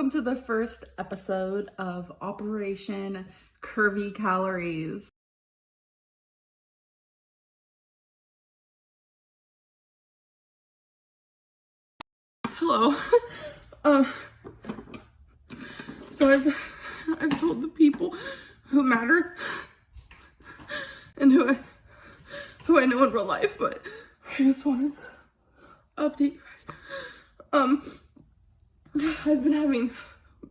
Welcome to the first episode of Operation Curvy Calories. Hello. So I've told the people who matter and who I know in real life, but I just wanted to update you guys. I've been having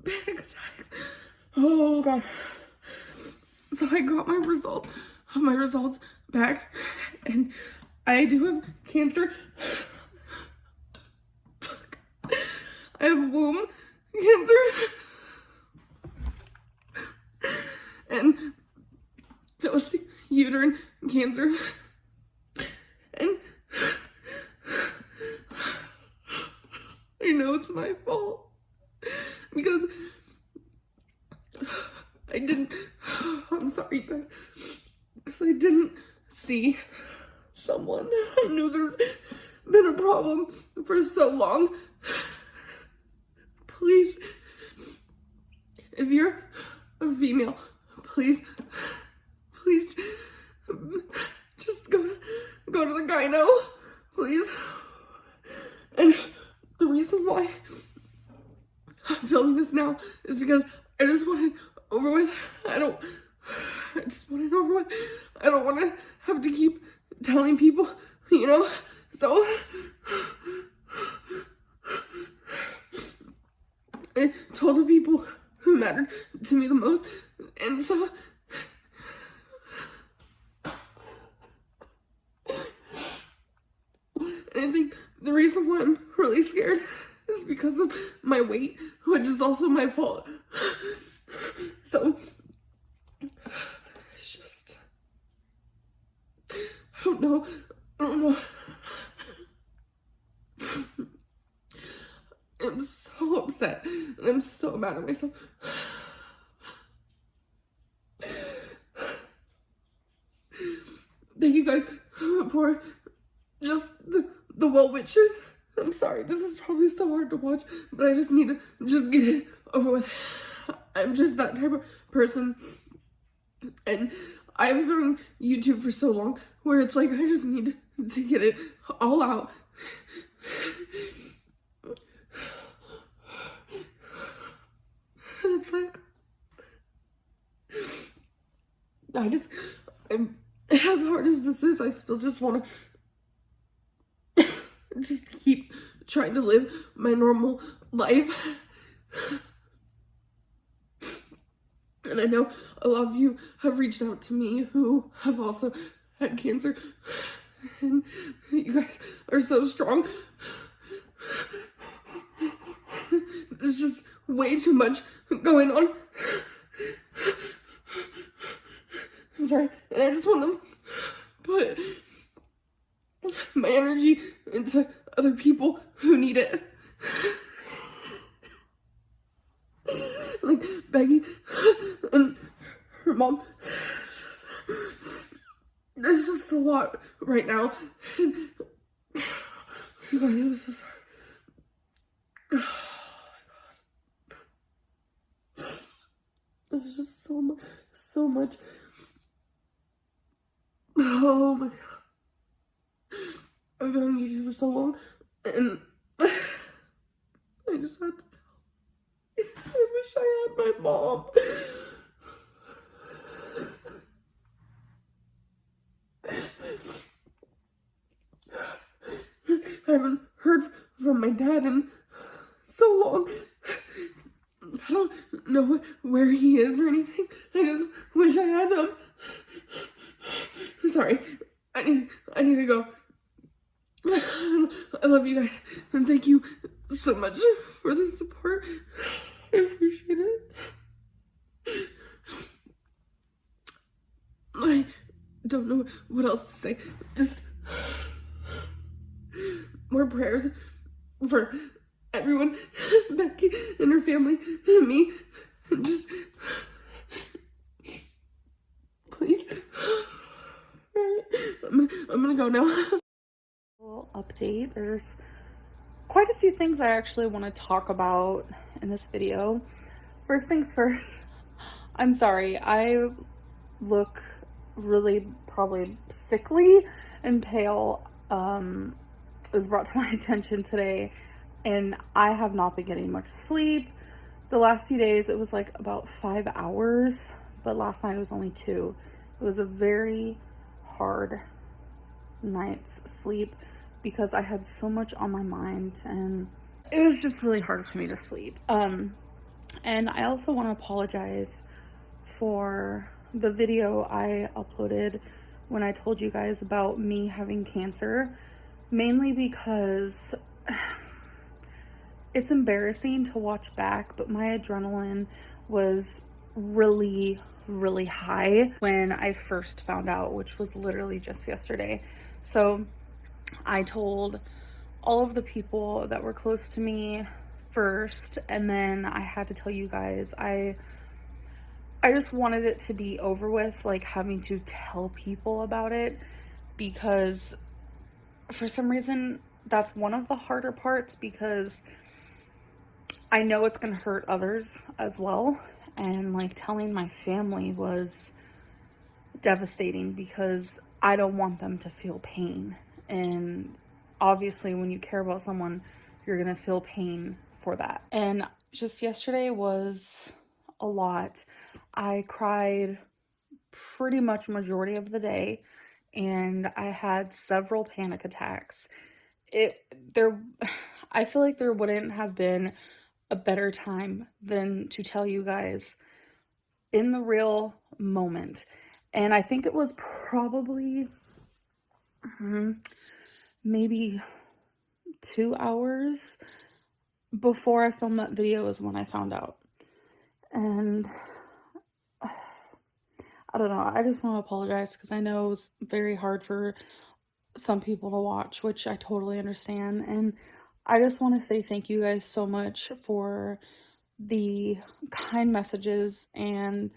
panic attacks. Oh god. So I got my results back, and I do have cancer. I have womb cancer. And so let's see, uterine cancer. And I know it's my fault because I'm sorry guys, because I didn't see someone. I knew there's been a problem for so long. Please, if you're a female, please just go to the gyno, please. And the reason why I'm filming this now is because I just want it over with. I just want it over with. I don't want to have to keep telling people, so I told the people who mattered to me the most, and so I think the reason why I'm really scared is because of my weight, which is also my fault. So it's just, I don't know. I'm so upset and I'm so mad at myself. Thank you guys for just the well wishes. I'm sorry, this is probably so hard to watch, but I just need to just get it over with. I'm just that type of person, and I've been on YouTube for so long where it's like I just need to get it all out. And it's like, as hard as this is, I still just want to just keep trying to live my normal life. And I know a lot of you have reached out to me who have also had cancer, and you guys are so strong. There's just way too much going on. I'm sorry, and I just want to put my energy into other people who need it. Like Becky and her mom. There's just a lot right now. And you guys, I'm so sorry. Oh my god. This is just so much. Oh my god. I've been on YouTube for so long, and I just had to tell. I wish I had my mom. I haven't heard from my dad in so long. I don't know where he is or anything. I just wish I had him. Sorry, I need to go. I love you guys, and thank you so much for the support. I appreciate it. I don't know what else to say. Just more prayers for everyone, Becky and her family, and me. And just please. I'm gonna go now. Little update. There's quite a few things I actually want to talk about in this video. First things first, I'm sorry, I look really probably sickly and pale. It was brought to my attention today, and I have not been getting much sleep. The last few days it was like about 5 hours, but last night it was only 2. It was a very hard night's sleep because I had so much on my mind, and it was just really hard for me to sleep. And I also want to apologize for the video I uploaded when I told you guys about me having cancer, mainly because it's embarrassing to watch back, but my adrenaline was really, really high when I first found out, which was literally just yesterday. So I told all of the people that were close to me first, and then I had to tell you guys. I just wanted it to be over with, like having to tell people about it, because for some reason that's one of the harder parts, because I know it's gonna hurt others as well, and like telling my family was devastating because I don't want them to feel pain. And obviously when you care about someone, you're gonna feel pain for that. And just yesterday was a lot. I cried pretty much majority of the day, and I had several panic attacks. I feel like there wouldn't have been a better time than to tell you guys in the real moment. And I think it was probably maybe 2 hours before I filmed that video is when I found out. And I don't know, I just want to apologize because I know it's very hard for some people to watch, which I totally understand. And I just want to say thank you guys so much for the kind messages, and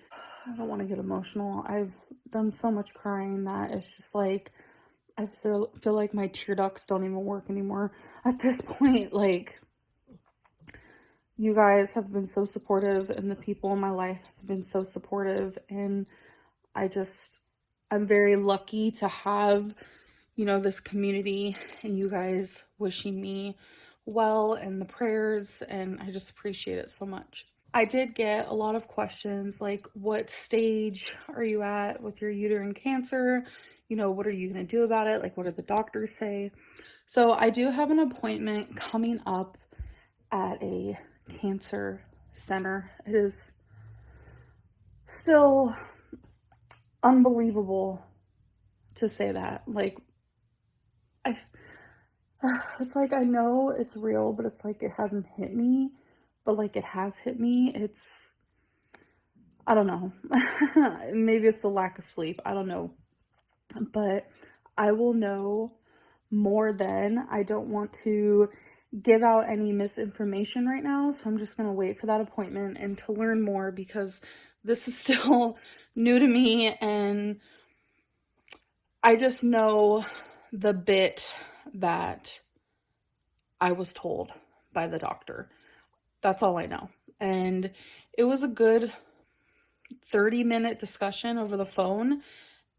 I don't want to get emotional. I've done so much crying that it's just like I feel like my tear ducts don't even work anymore at this point. Like, you guys have been so supportive, and the people in my life have been so supportive, and I'm very lucky to have, you know, this community and you guys wishing me well and the prayers, and I just appreciate it so much. I did get a lot of questions like, what stage are you at with your uterine cancer? You know, what are you going to do about it? Like, what did the doctors say? So I do have an appointment coming up at a cancer center. It is still unbelievable to say that. Like, it's like, I know it's real, but it's like it hasn't hit me, but like it has hit me. I don't know. Maybe it's the lack of sleep. I don't know. But I will know more then. I don't want to give out any misinformation right now, so I'm just going to wait for that appointment and to learn more, because this is still new to me, and I just know the bit that I was told by the doctor. That's all I know. And it was a good 30-minute discussion over the phone,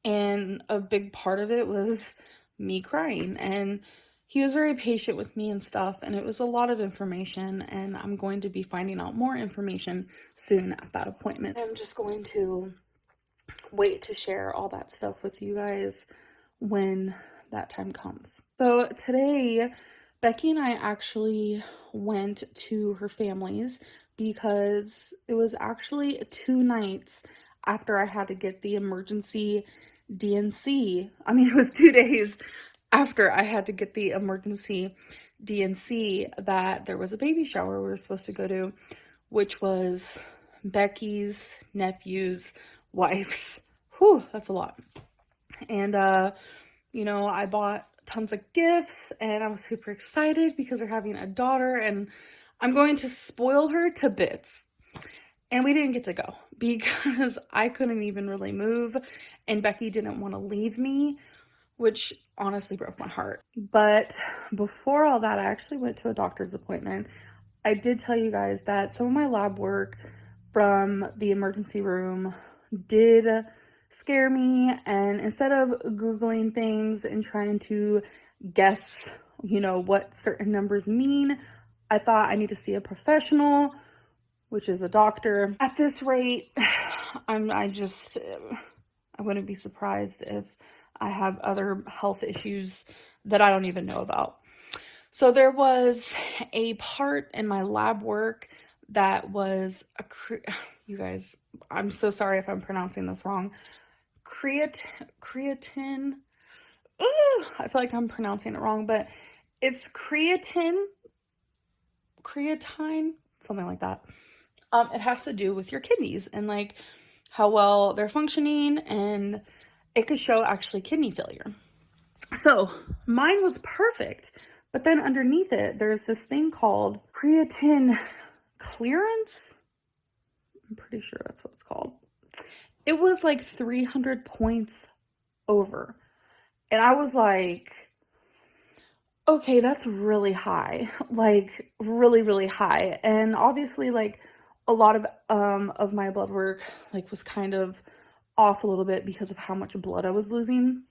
and a big part of it was me crying, and he was very patient with me and stuff, and it was a lot of information, and I'm going to be finding out more information soon at that appointment. I'm just going to wait to share all that stuff with you guys when that time comes. So today, Becky and I actually went to her family's because it was actually 2 nights after I had to get the emergency DNC. I mean, it was 2 days after I had to get the emergency DNC that there was a baby shower we were supposed to go to, which was Becky's nephew's wife's. Whew, that's a lot. And, you know, I bought tons of gifts, and I was super excited because they're having a daughter, and I'm going to spoil her to bits. And we didn't get to go because I couldn't even really move, and Becky didn't want to leave me, which honestly broke my heart. But before all that, I actually went to a doctor's appointment. I did tell you guys that some of my lab work from the emergency room did scare me, and instead of Googling things and trying to guess, what certain numbers mean, I thought I need to see a professional, which is a doctor. At this rate, I wouldn't be surprised if I have other health issues that I don't even know about. So there was a part in my lab work that was you guys, I'm so sorry if I'm pronouncing this wrong. Creatine. Ooh, I feel like I'm pronouncing it wrong, but it's creatine, something like that. It has to do with your kidneys and like how well they're functioning, and it could show actually kidney failure. So mine was perfect, but then underneath it, there's this thing called creatine clearance. I'm pretty sure that's what it's called. It was like 300 points over. And I was like, okay, that's really high, like really, really high. And obviously, like a lot of my blood work like was kind of off a little bit because of how much blood I was losing.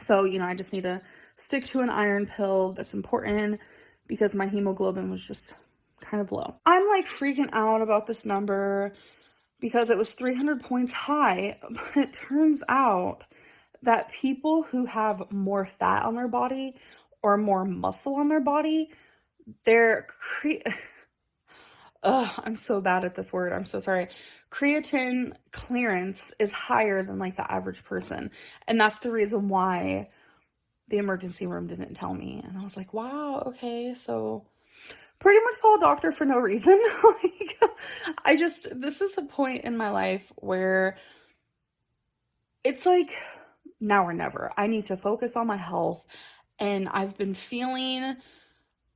So, I just need to stick to an iron pill. That's important because my hemoglobin was just kind of low. I'm like freaking out about this number because it was 300 points high, but it turns out that people who have more fat on their body or more muscle on their body, I'm so bad at this word. I'm so sorry. Creatine clearance is higher than like the average person. And that's the reason why the emergency room didn't tell me. And I was like, wow, okay. So pretty much saw a doctor for no reason. This is a point in my life where it's like now or never. I need to focus on my health, and I've been feeling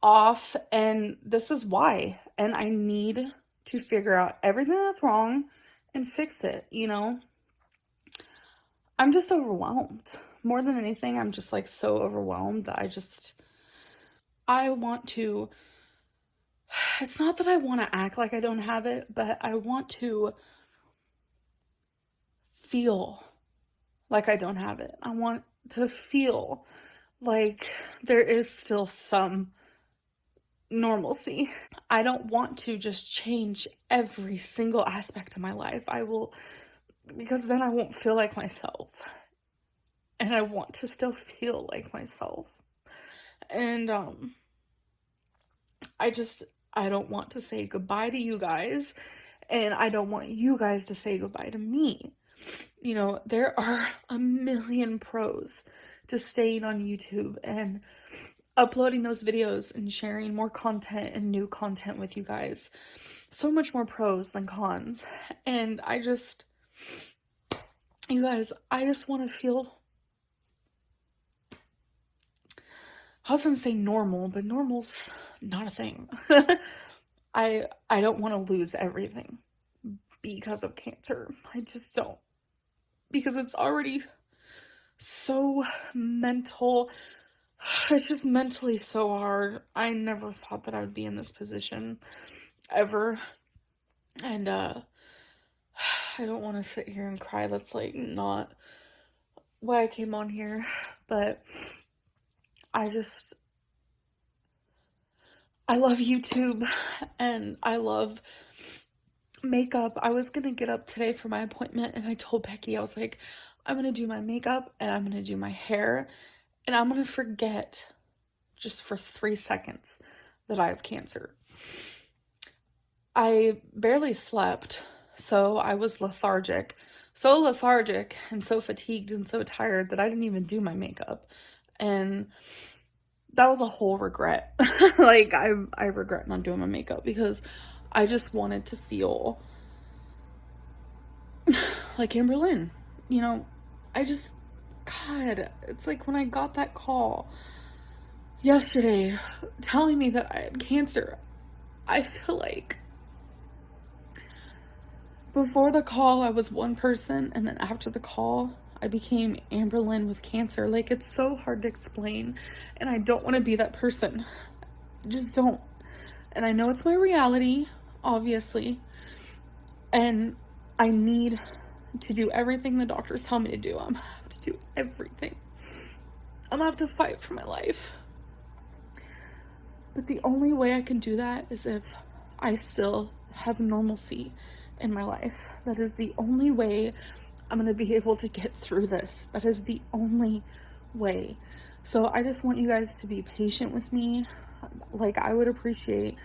off, and this is why. And I need to figure out everything that's wrong and fix it, I'm just overwhelmed. More than anything, I'm just like so overwhelmed that I want to, it's not that I want to act like I don't have it, but I want to feel like I don't have it. I want to feel like there is still some normalcy. I don't want to just change every single aspect of my life. Because then I won't feel like myself. And I want to still feel like myself. And I don't want to say goodbye to you guys, and I don't want you guys to say goodbye to me. There are a million pros to staying on YouTube and uploading those videos and sharing more content and new content with you guys. So much more pros than cons. And you guys, I just want to feel, I was going to say normal, but normal's not a thing. I don't want to lose everything because of cancer. I just don't. Because it's already so mental. It's just mentally so hard. I never thought that I would be in this position ever. And I don't want to sit here and cry. That's like not why I came on here. But I love YouTube and I love makeup. I was gonna get up today for my appointment, and I told Becky, I was like, I'm gonna do my makeup and I'm gonna do my hair, and I'm gonna forget just for 3 seconds that I have cancer. I barely slept, so I was lethargic and so fatigued and so tired that I didn't even do my makeup. And that was a whole regret. Like, I regret not doing my makeup because I just wanted to feel like Amberlynn. God, it's like when I got that call yesterday telling me that I had cancer, I feel like before the call I was one person, and then after the call I became Amberlynn with cancer. Like, it's so hard to explain, and I don't want to be that person. I just don't. And I know it's my reality, obviously. And I need to do everything the doctors tell me to do. I'm gonna have to do everything. I'm gonna have to fight for my life. But the only way I can do that is if I still have normalcy in my life. That is the only way I'm gonna be able to get through this. That is the only way. So I just want you guys to be patient with me. Like, I would appreciate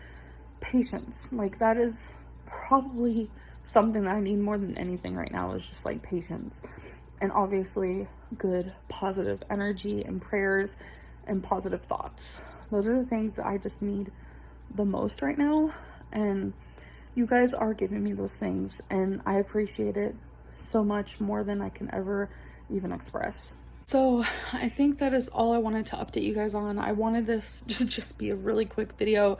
patience. Like, that is probably something that I need more than anything right now, is just like patience. And obviously good positive energy and prayers and positive thoughts. Those are the things that I just need the most right now. And you guys are giving me those things, and I appreciate it so much, more than I can ever even express. So I think that is all I wanted to update you guys on. I wanted this to just be a really quick video,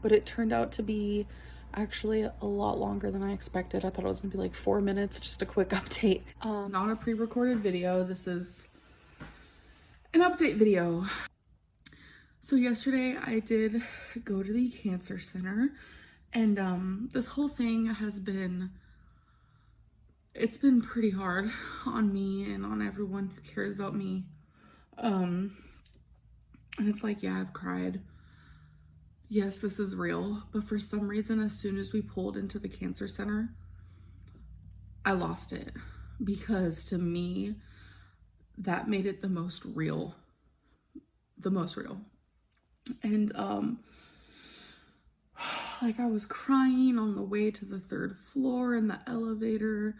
but it turned out to be actually a lot longer than I expected. I thought it was gonna be like 4 minutes, just a quick update. It's not a pre-recorded video. This is an update video. So yesterday I did go to the cancer center, and this whole thing has been, it's been pretty hard on me and on everyone who cares about me. And it's like, yeah, I've cried. Yes, this is real. But for some reason, as soon as we pulled into the cancer center, I lost it. Because to me, that made it the most real. The most real. And like, I was crying on the way to the 3rd floor in the elevator,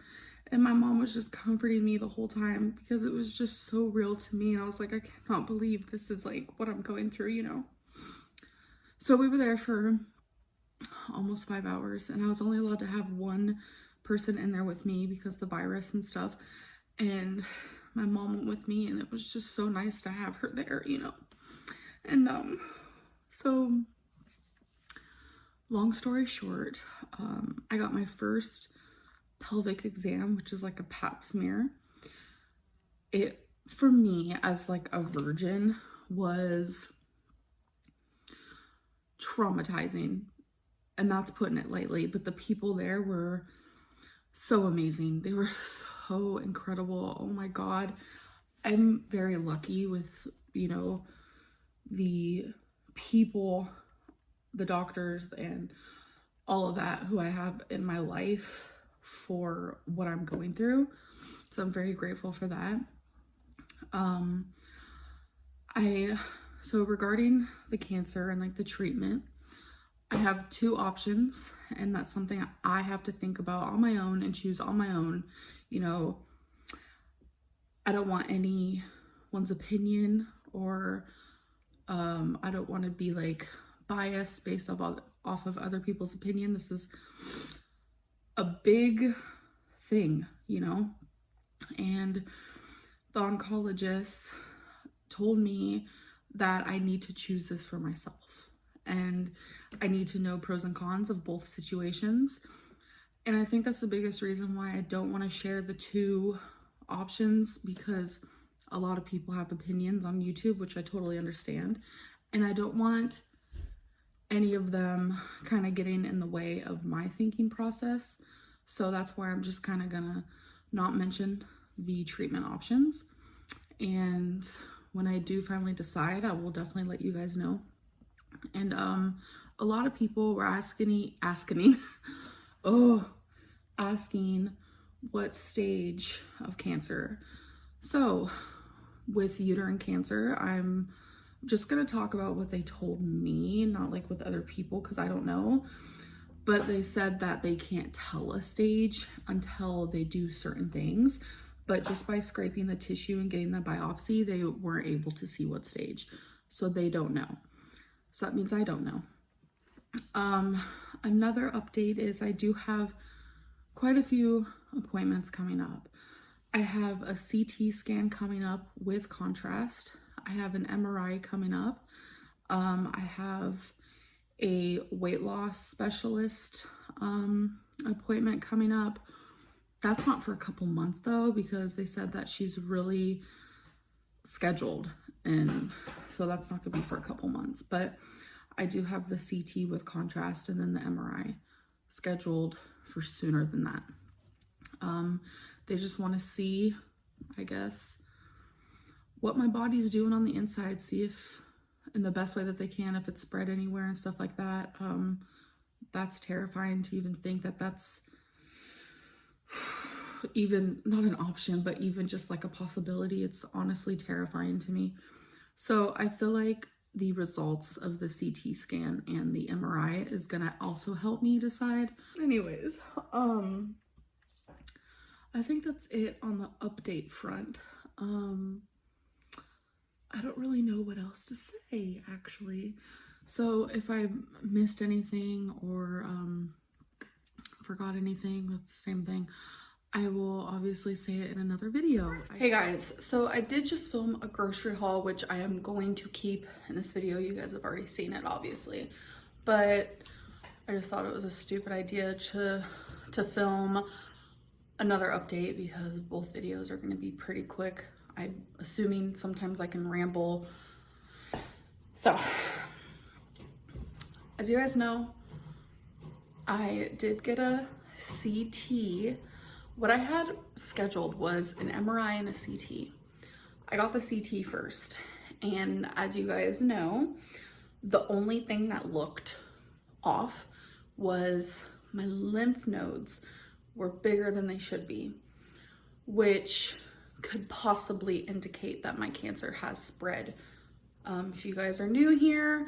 and my mom was just comforting me the whole time because it was just so real to me. And I was like, I cannot believe this is like what I'm going through, you know. So we were there for almost 5 hours, and I was only allowed to have one person in there with me because the virus and stuff. And my mom went with me, and it was just so nice to have her there, you know. And so long story short, I got my first pelvic exam, which is like a pap smear. It, for me, as like a virgin, was traumatizing, and that's putting it lightly. But the people there were so amazing. They were so incredible. Oh my God. I'm very lucky with, you know, the people, the doctors, and all of that who I have in my life for what I'm going through. So I'm very grateful for that. So regarding the cancer and like the treatment, I have 2 options, and that's something I have to think about on my own and choose on my own. You know, I don't want anyone's opinion, or I don't want to be like biased based off of other people's opinion. This is a big thing, you know. And the oncologist told me that I need to choose this for myself, and I need to know pros and cons of both situations. And I think that's the biggest reason why I don't want to share the 2 options, because a lot of people have opinions on YouTube, which I totally understand, and I don't want any of them kind of getting in the way of my thinking process. So that's why I'm just kind of gonna not mention the treatment options. And when I do finally decide, I will definitely let you guys know. And a lot of people were asking what stage of cancer. So with uterine cancer, I'm just gonna talk about what they told me, not like with other people, because I don't know. But they said that they can't tell a stage until they do certain things. But just by scraping the tissue and getting the biopsy, they weren't able to see what stage. So they don't know. So that means I don't know. Another update is I do have quite a few appointments coming up. I have a CT scan coming up with contrast. I have an MRI coming up. I have a weight loss specialist appointment coming up. That's not for a couple months though, because they said that she's really scheduled, and so that's not gonna be for a couple months. But I do have the CT with contrast and then the MRI scheduled for sooner than that. They just want to see, I guess, what my body's doing on the inside, see if in the best way that they can, if it's spread anywhere and stuff like that. That's terrifying to even think that that's even not an option, but even just like a possibility. It's honestly terrifying to me. So I feel like the results of the CT scan and the MRI is gonna also help me decide. Anyways, I think that's it on the update front. I don't really know what else to say, actually. So if I missed anything or forgot anything, that's the same thing. I will obviously say it in another video. Hey guys, so I did just film a grocery haul, which I am going to keep in this video. You guys have already seen it, obviously. But I just thought it was a stupid idea to film another update because both videos are going to be pretty quick. I'm assuming sometimes I can ramble. So, as you guys know, I did get a CT. What I had scheduled was an MRI and a CT. I got the CT first, and as you guys know, the only thing that looked off was my lymph nodes were bigger than they should be, which could possibly indicate that my cancer has spread. If you guys are new here,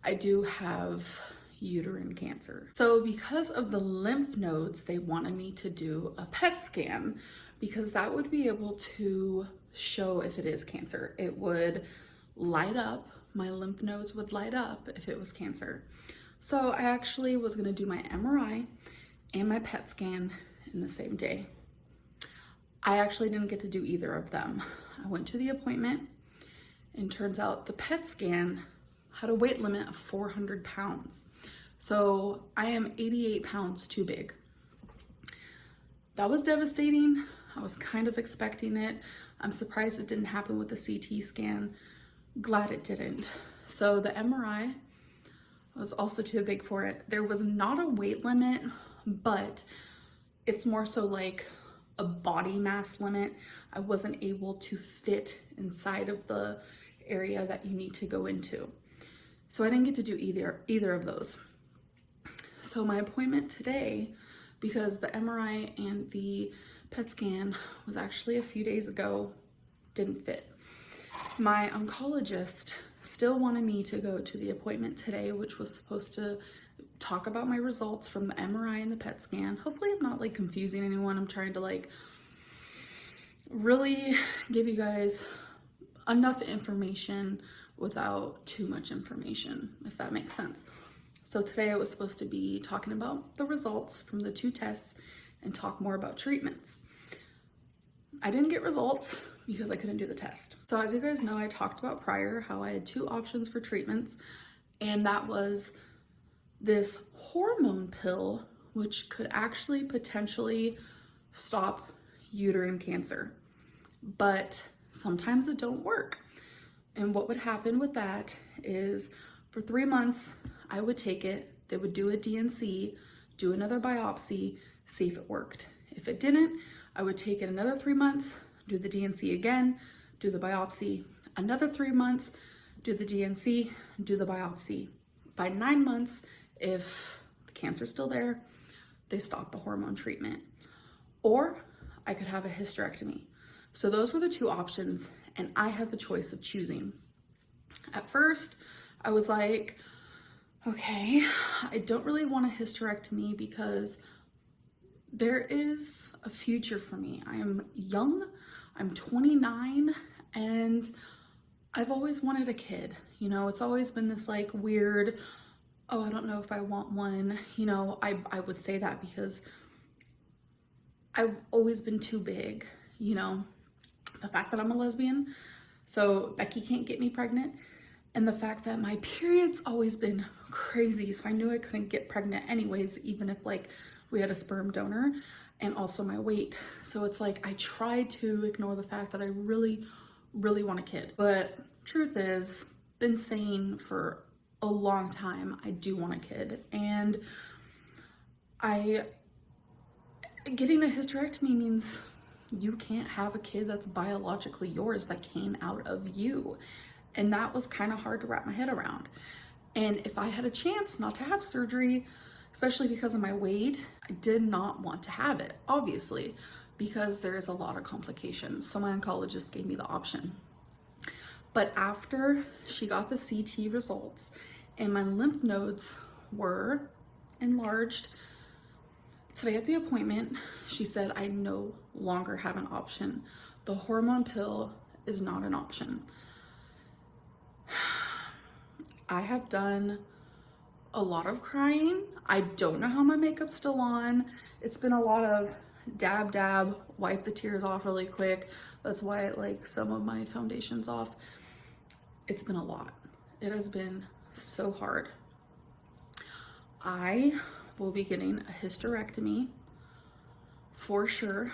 I do have uterine cancer. So because of the lymph nodes, they wanted me to do a PET scan because that would be able to show if it is cancer. It would light up, my lymph nodes would light up if it was cancer. So I actually was gonna do my MRI and my PET scan in the same day. I actually didn't get to do either of them. I went to the appointment and turns out the PET scan had a weight limit of 400 pounds. So I am 88 pounds too big. That was devastating. I was kind of expecting it. I'm surprised it didn't happen with the CT scan. Glad it didn't. So the MRI was also too big for it. There was not a weight limit, but it's more so like a body mass limit. I wasn't able to fit inside of the area that you need to go into. So I didn't get to do either of those. So my appointment today, because the MRI and the PET scan was actually a few days ago, didn't fit. My oncologist still wanted me to go to the appointment today, which was supposed to talk about my results from the MRI and the PET scan. Hopefully I'm not like confusing anyone. I'm trying to like really give you guys enough information without too much information, if that makes sense. So today I was supposed to be talking about the results from the 2 tests and talk more about treatments. I didn't get results because I couldn't do the test. So as you guys know, I talked about prior how I had 2 options for treatments, and that was this hormone pill, which could actually potentially stop uterine cancer, but sometimes it don't work. And what would happen with that is for 3 months, I would take it, they would do a DNC, do another biopsy, see if it worked. If it didn't, I would take it another 3 months, do the DNC again, do the biopsy, another 3 months, do the DNC, do the biopsy. By 9 months, if the cancer's still there, they stop the hormone treatment. Or I could have a hysterectomy. So those were the 2 options, and I had the choice of choosing. At first, I was like, okay, I don't really want a hysterectomy because there is a future for me. I am young, I'm 29, and I've always wanted a kid. You know, it's always been this like weird, oh, I don't know if I want one. You know, I would say that because I've always been too big, you know, the fact that I'm a lesbian, so Becky can't get me pregnant, and the fact that my period's always been crazy, so I knew I couldn't get pregnant anyways, even if like we had a sperm donor, and also my weight. So it's like I tried to ignore the fact that I really want a kid. But truth is, been saying for a long time, I do want a kid. And getting a hysterectomy means you can't have a kid that's biologically yours, that came out of you. And that was kind of hard to wrap my head around. And if I had a chance not to have surgery, especially because of my weight, I did not want to have it, obviously, because there's a lot of complications. So my oncologist gave me the option. But after she got the CT results and my lymph nodes were enlarged, today at the appointment, she said I no longer have an option. The hormone pill is not an option. I have done a lot of crying. I don't know how my makeup's still on. It's been a lot of dab, dab, wipe the tears off really quick. That's why I like some of my foundations off. It's been a lot. It has been so hard. I will be getting a hysterectomy for sure.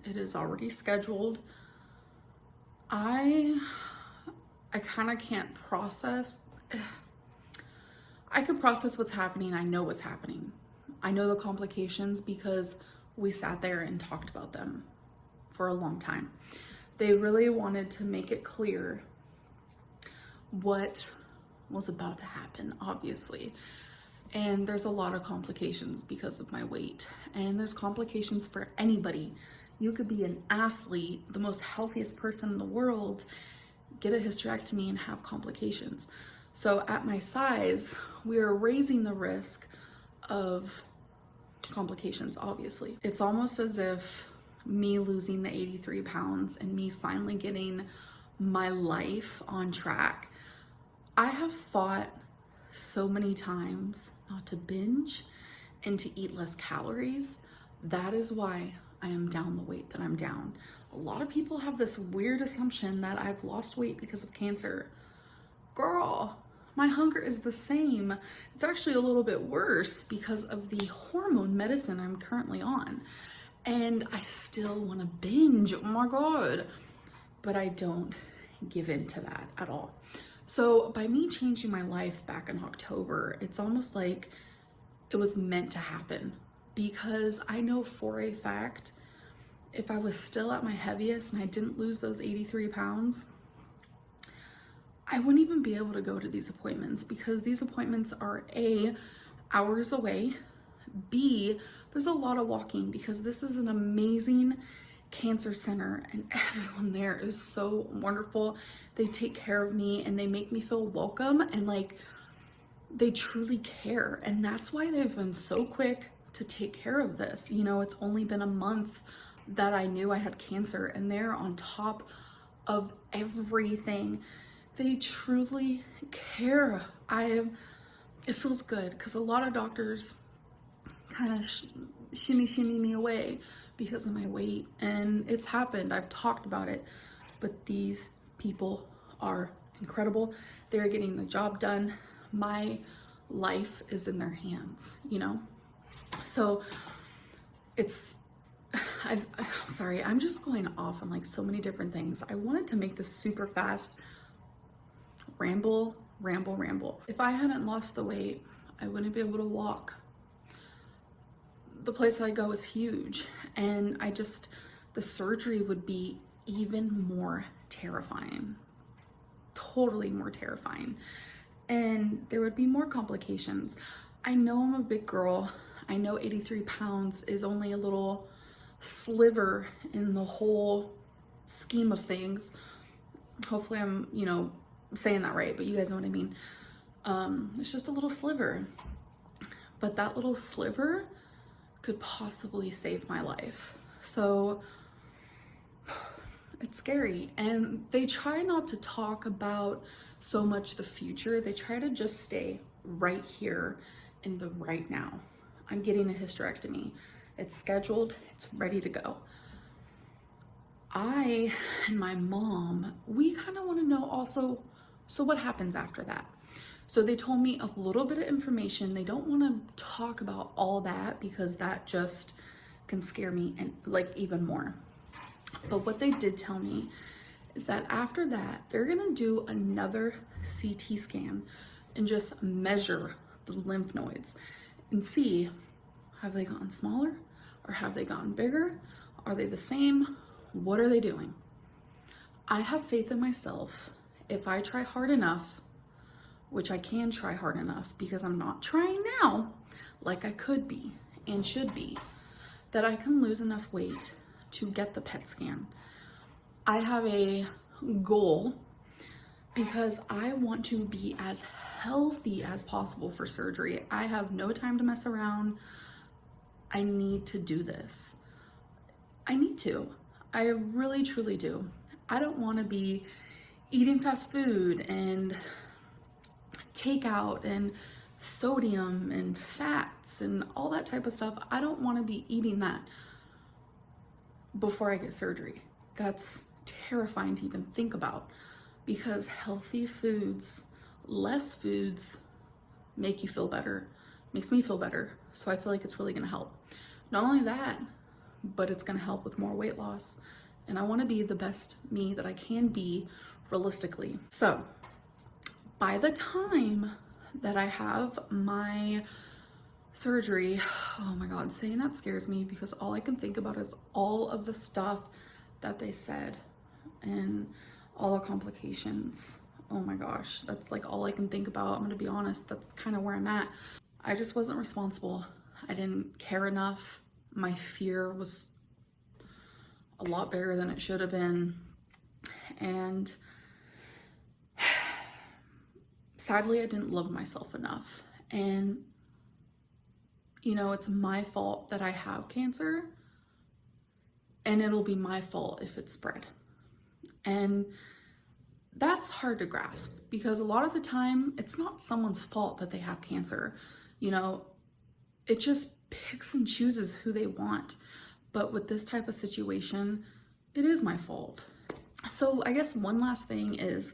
It is already scheduled. I kind of can't process. I can process what's happening. I know what's happening. I know the complications because we sat there and talked about them for a long time. They really wanted to make it clear what was about to happen, obviously. And there's a lot of complications because of my weight. And there's complications for anybody. You could be an athlete, the most healthiest person in the world, get a hysterectomy and have complications. So at my size, we are raising the risk of complications, obviously. It's almost as if me losing the 83 pounds and me finally getting my life on track. I have fought so many times not to binge and to eat less calories. That is why I am down the weight that I'm down. A lot of people have this weird assumption that I've lost weight because of cancer. Girl, my hunger is the same. It's actually a little bit worse because of the hormone medicine I'm currently on. And I still want to binge, oh my God. But I don't give in to that at all. So by me changing my life back in October, it's almost like it was meant to happen, because I know for a fact, if I was still at my heaviest and I didn't lose those 83 pounds, I wouldn't even be able to go to these appointments, because these appointments are A, hours away, B, there's a lot of walking, because this is an amazing cancer center and everyone there is so wonderful. They take care of me and they make me feel welcome, and like they truly care. And that's why they've been so quick to take care of this. You know, it's only been a month that I knew I had cancer, and they're on top of everything. They truly care. It feels good, because a lot of doctors kind of shimmy me away because of my weight, and it's happened. I've talked about it, but these people are incredible. They're getting the job done. My life is in their hands, you know? So I'm sorry, I'm just going off on like so many different things. I wanted to make this super fast, ramble. If I hadn't lost the weight, I wouldn't be able to walk. The place I go is huge, and the surgery would be even more terrifying, totally more terrifying. And there would be more complications. I know I'm a big girl. I know 83 pounds is only a little sliver in the whole scheme of things. Hopefully I'm, saying that right, but you guys know what I mean. It's just a little sliver, but that little sliver could possibly save my life. So it's scary. And they try not to talk about so much the future. They try to just stay right here in the right now. I'm getting a hysterectomy. It's scheduled, it's ready to go. I and my mom, we kind of want to know also, so what happens after that? So they told me a little bit of information. They don't want to talk about all that because that just can scare me and like even more. But what they did tell me is that after that, they're going to do another CT scan and just measure the lymph nodes and see, have they gotten smaller or have they gotten bigger? Are they the same? What are they doing? I have faith in myself. If I try hard enough, which I can try hard enough because I'm not trying now like I could be and should be, that I can lose enough weight to get the PET scan. I have a goal because I want to be as healthy as possible for surgery. I have no time to mess around. I need to do this. I need to. I really, truly do. I don't want to be eating fast food and takeout and sodium and fats and all that type of stuff. I don't want to be eating that before I get surgery. That's terrifying to even think about, because healthy foods, less foods, make you feel better, makes me feel better. So I feel like it's really going to help. Not only that, but it's going to help with more weight loss. And I want to be the best me that I can be realistically. So by the time that I have my surgery, oh my God, saying that scares me because all I can think about is all of the stuff that they said and all the complications. Oh my gosh, that's like all I can think about. I'm gonna be honest, that's kind of where I'm at. I just wasn't responsible. I didn't care enough. My fear was a lot bigger than it should have been. And sadly, I didn't love myself enough. And, you know, it's my fault that I have cancer, and it'll be my fault if it's spread. And that's hard to grasp because a lot of the time, it's not someone's fault that they have cancer. You know, it just picks and chooses who they want. But with this type of situation, it is my fault. So I guess one last thing is,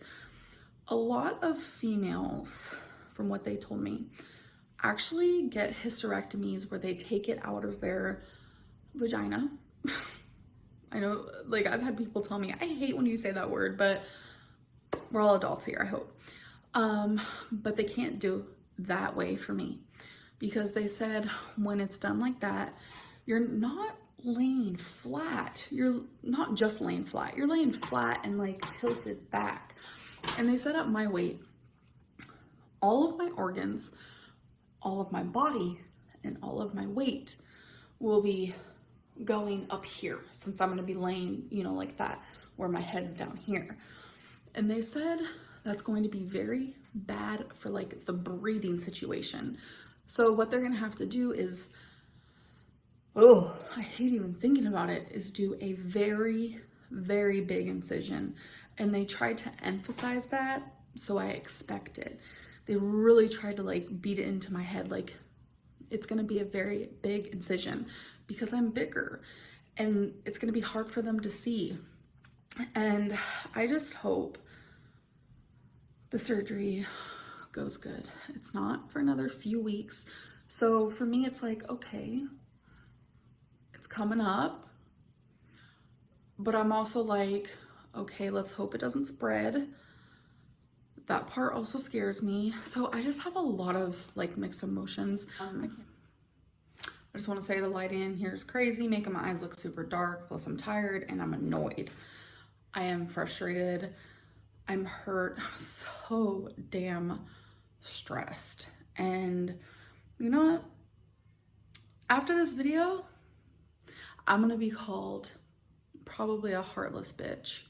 a lot of females, from what they told me, actually get hysterectomies where they take it out of their vagina. I know, like, I've had people tell me, I hate when you say that word, but we're all adults here, I hope. But they can't do that way for me because they said when it's done like that, you're not laying flat. You're not just laying flat. You're laying flat and like tilted back. And they said at my weight, all of my organs, all of my body, and all of my weight will be going up here since I'm going to be laying, you know, like that, where my head's down here. And they said that's going to be very bad for like the breathing situation. So what they're going to have to do is, oh, I hate even thinking about it, is do a very, very big incision. And they tried to emphasize that, so I expected. They really tried to like beat it into my head, like it's gonna be a very big incision because I'm bigger and it's gonna be hard for them to see. And I just hope the surgery goes good. It's not for another few weeks. So for me, it's like, okay, it's coming up, but I'm also like, okay, let's hope it doesn't spread. That part also scares me. So I just have a lot of like mixed emotions. I just want to say the lighting in here is crazy, making my eyes look super dark. Plus I'm tired and I'm annoyed. I am frustrated. I'm hurt. I'm so damn stressed. And you know what? After this video, I'm gonna be called probably a heartless bitch.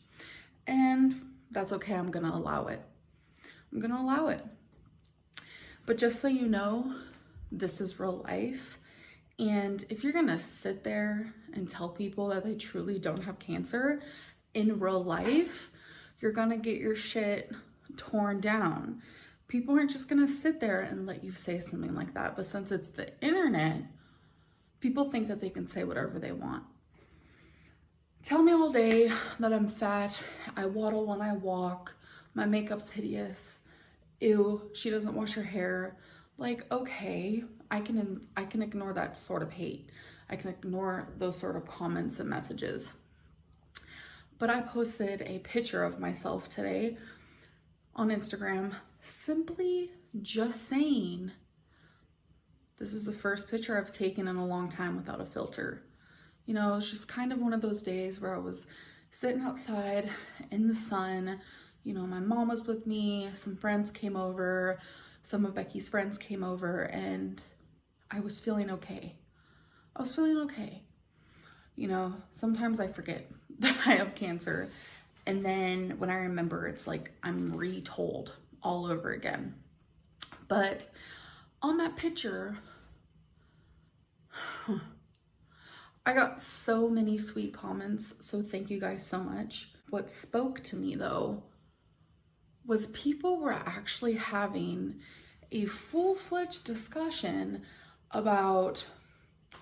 And that's okay, I'm gonna allow it. I'm gonna allow it. But just so you know, this is real life. And if you're gonna sit there and tell people that they truly don't have cancer in real life, you're gonna get your shit torn down. People aren't just gonna sit there and let you say something like that. But since it's the internet, people think that they can say whatever they want. Tell me all day that I'm fat, I waddle when I walk, my makeup's hideous, ew, she doesn't wash her hair. Like, okay, I can ignore that sort of hate. I can ignore those sort of comments and messages. But I posted a picture of myself today on Instagram simply Just saying, this is the first picture I've taken in a long time without a filter. You know, it's just kind of one of those days where I was sitting outside in the sun. You know, my mom was with me, some friends came over, some of Becky's friends came over, and I was feeling okay. I was feeling okay. You know, sometimes I forget that I have cancer, and then when I remember, it's like I'm retold all over again. But on that picture, I got so many sweet comments, so thank you guys so much. What spoke to me though was people were actually having a full-fledged discussion about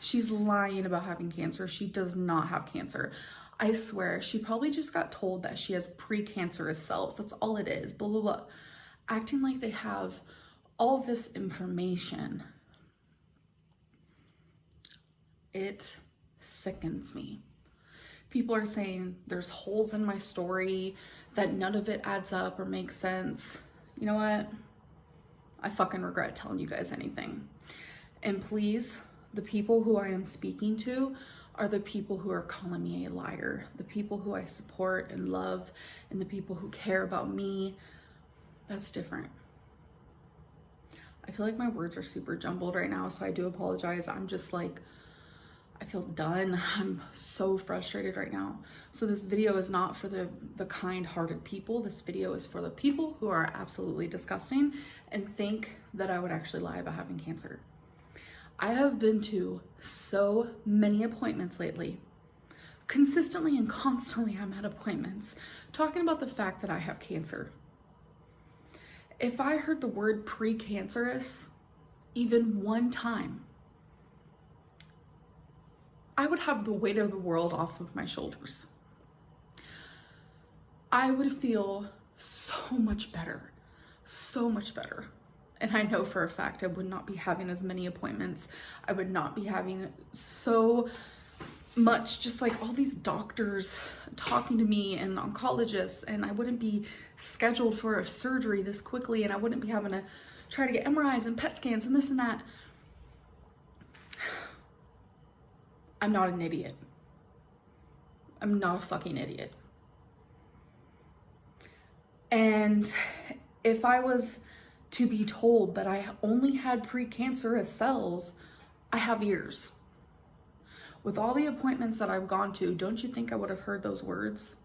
she's lying about having cancer. She does not have cancer. I swear, she probably just got told that she has precancerous cells. That's all it is, blah, blah, blah. Acting like they have all this information. It sickens me. People are saying there's holes in my story, that none of it adds up or makes sense. You know what? I fucking regret telling you guys anything. And please, the people who I am speaking to are the people who are calling me a liar, the people who I support and love, and the people who care about me. That's different. I feel like my words are super jumbled right now, so I do apologize. I'm just like, I feel done. I'm so frustrated right now. So this video is not for the kind-hearted people. This video is for the people who are absolutely disgusting and think that I would actually lie about having cancer. I have been to so many appointments lately. Consistently and constantly I'm at appointments talking about the fact that I have cancer. If I heard the word precancerous even one time, I would have the weight of the world off of my shoulders. I would feel so much better, so much better. And I know for a fact I would not be having as many appointments. I would not be having so much, just like all these doctors talking to me and oncologists, and I wouldn't be scheduled for a surgery this quickly, and I wouldn't be having to try to get MRIs and PET scans and this and that. I'm not an idiot. I'm not a fucking idiot. And if I was to be told that I only had precancerous cells, I have ears. With all the appointments that I've gone to, don't you think I would have heard those words?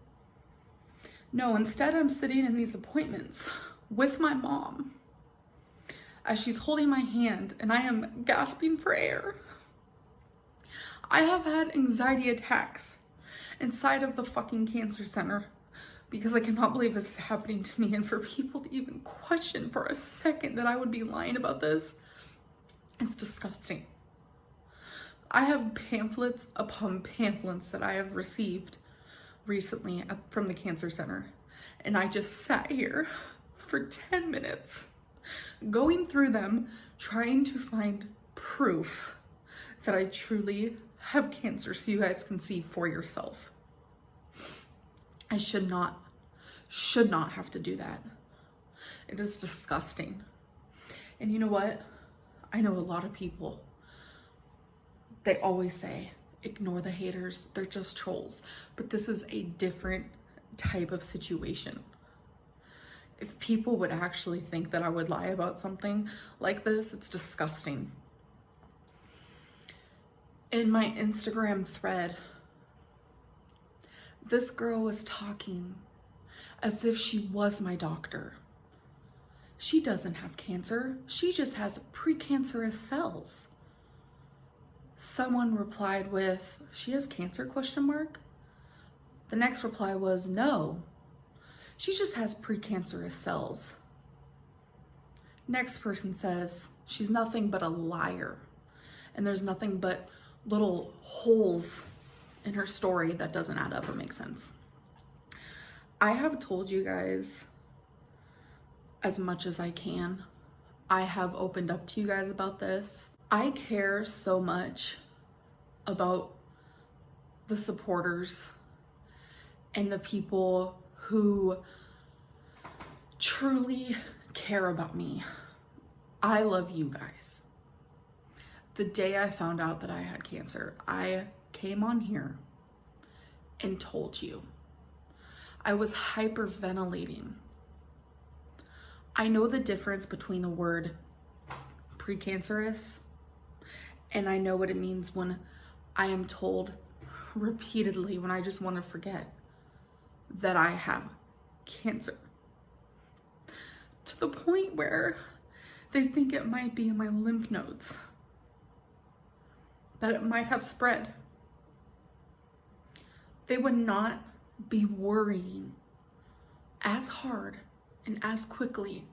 No, instead I'm sitting in these appointments with my mom as she's holding my hand and I am gasping for air. I have had anxiety attacks inside of the fucking cancer center because I cannot believe this is happening to me, and for people to even question for a second that I would be lying about this is disgusting. I have pamphlets upon pamphlets that I have received recently from the cancer center, and I just sat here for 10 minutes going through them trying to find proof that I truly have cancer so you guys can see for yourself. I should not have to do that. It is disgusting. And you know what? I know a lot of people, they always say, ignore the haters, they're just trolls. But this is a different type of situation. If people would actually think that I would lie about something like this, it's disgusting. In my Instagram thread, this girl was talking as if she was my doctor. She doesn't have cancer. She just has precancerous cells. Someone replied with, she has cancer, question mark? The next reply was, no, she just has precancerous cells. Next person says, she's nothing but a liar. And there's nothing but little holes in her story that doesn't add up or make sense. I have told you guys as much as I can. I have opened up to you guys about this. I care so much about the supporters and the people who truly care about me. I love you guys. The day I found out that I had cancer, I came on here and told you. I was hyperventilating. I know the difference between the word precancerous, and I know what it means when I am told repeatedly, when I just want to forget, that I have cancer. To the point where they think it might be in my lymph nodes, that it might have spread. They would not be worrying as hard and as quickly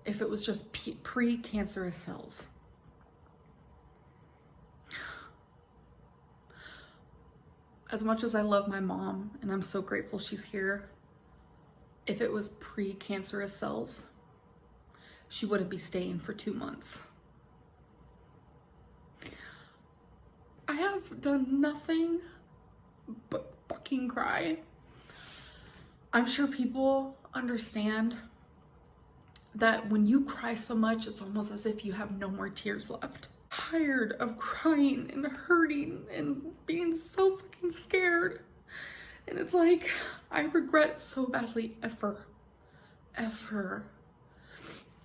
if it was just precancerous cells. As much as I love my mom, and I'm so grateful she's here, if it was precancerous cells, she wouldn't be staying for 2 months. I have done nothing but fucking cry. I'm sure people understand that when you cry so much, it's almost as if you have no more tears left. Tired of crying and hurting and being so fucking scared. And it's like, I regret so badly ever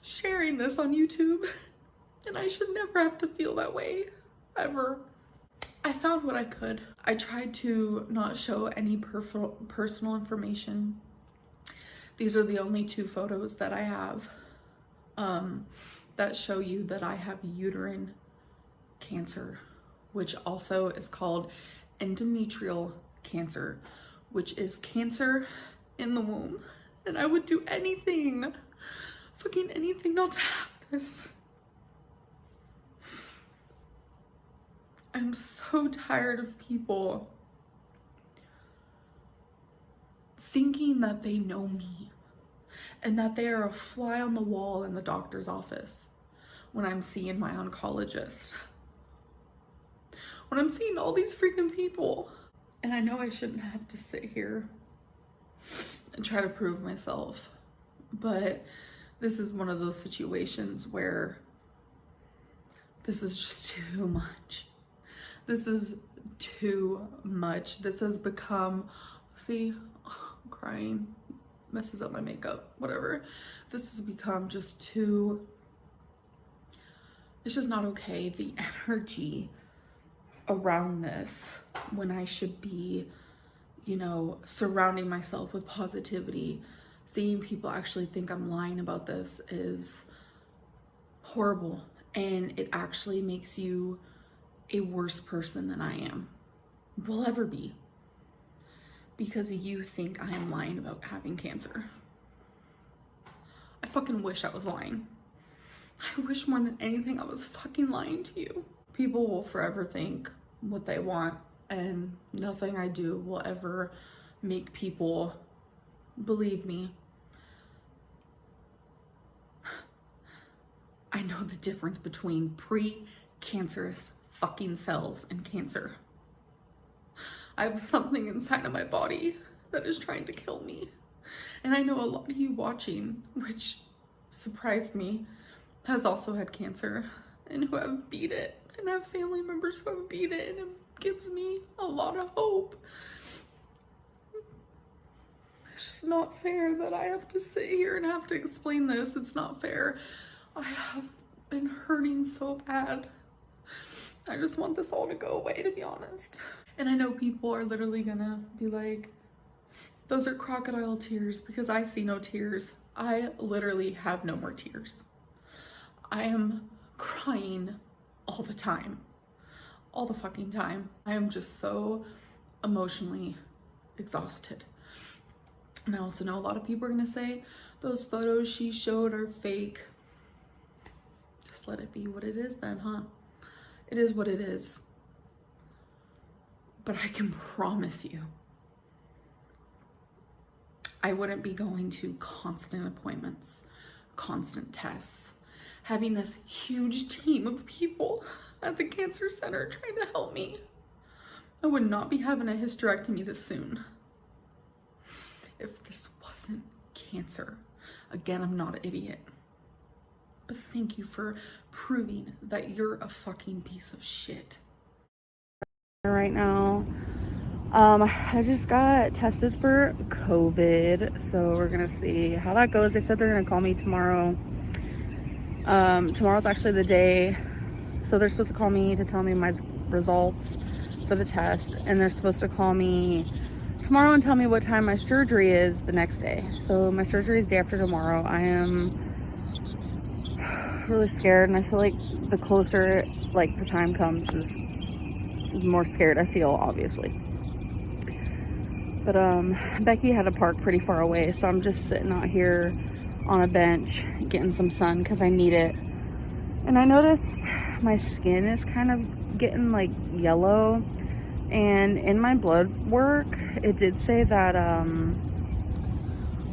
sharing this on YouTube. And I should never have to feel that way, ever. I found what I could. I tried to not show any personal information. These are the only 2 photos that I have that show you that I have uterine cancer, which also is called endometrial cancer, which is cancer in the womb. And I would do anything, fucking anything, not to have this. I'm so tired of people thinking that they know me and that they are a fly on the wall in the doctor's office when I'm seeing my oncologist. When I'm seeing all these freaking people. And I know I shouldn't have to sit here and try to prove myself, but this is one of those situations where this is just too much. This is too much. This has become, see, crying messes up my makeup, whatever. This has become just too, it's just not okay. The energy around this, when I should be, you know, surrounding myself with positivity, seeing people actually think I'm lying about this is horrible. And it actually makes you a worse person than I am, will ever be, because you think I am lying about having cancer. I fucking wish I was lying. I wish more than anything I was fucking lying to you. People will forever think what they want, and nothing I do will ever make people believe me. I know the difference between pre-cancerous fucking cells and cancer. I have something inside of my body that is trying to kill me. And I know a lot of you watching, which surprised me, has also had cancer and who have beat it, and have family members who have beat it, and it gives me a lot of hope. It's just not fair that I have to sit here and have to explain this. It's not fair. I have been hurting so bad. I just want this all to go away, to be honest. And I know people are literally gonna be like, those are crocodile tears, because I see no tears. I literally have no more tears. I am crying all the time. All the fucking time. I am just so emotionally exhausted. And I also know a lot of people are gonna say, those photos she showed are fake. Just let it be what it is then, huh? It is what it is. But I can promise you, I wouldn't be going to constant appointments, constant tests, having this huge team of people at the cancer center trying to help me. I would not be having a hysterectomy this soon if this wasn't cancer. Again, I'm not an idiot. but thank you for proving that you're a fucking piece of shit. Right now, I just got tested for COVID, so we're gonna see how that goes. They said they're gonna call me tomorrow. Tomorrow's actually the day, so they're supposed to call me to tell me my results for the test, and they're supposed to call me tomorrow and tell me what time my surgery is the next day. So my surgery is day after tomorrow. I am really scared, and I feel like the closer like the time comes, is the more scared I feel, obviously. But Becky had to park pretty far away, so I'm just sitting out here on a bench getting some sun because I need it. And I noticed my skin is kind of getting like yellow, and in my blood work it did say that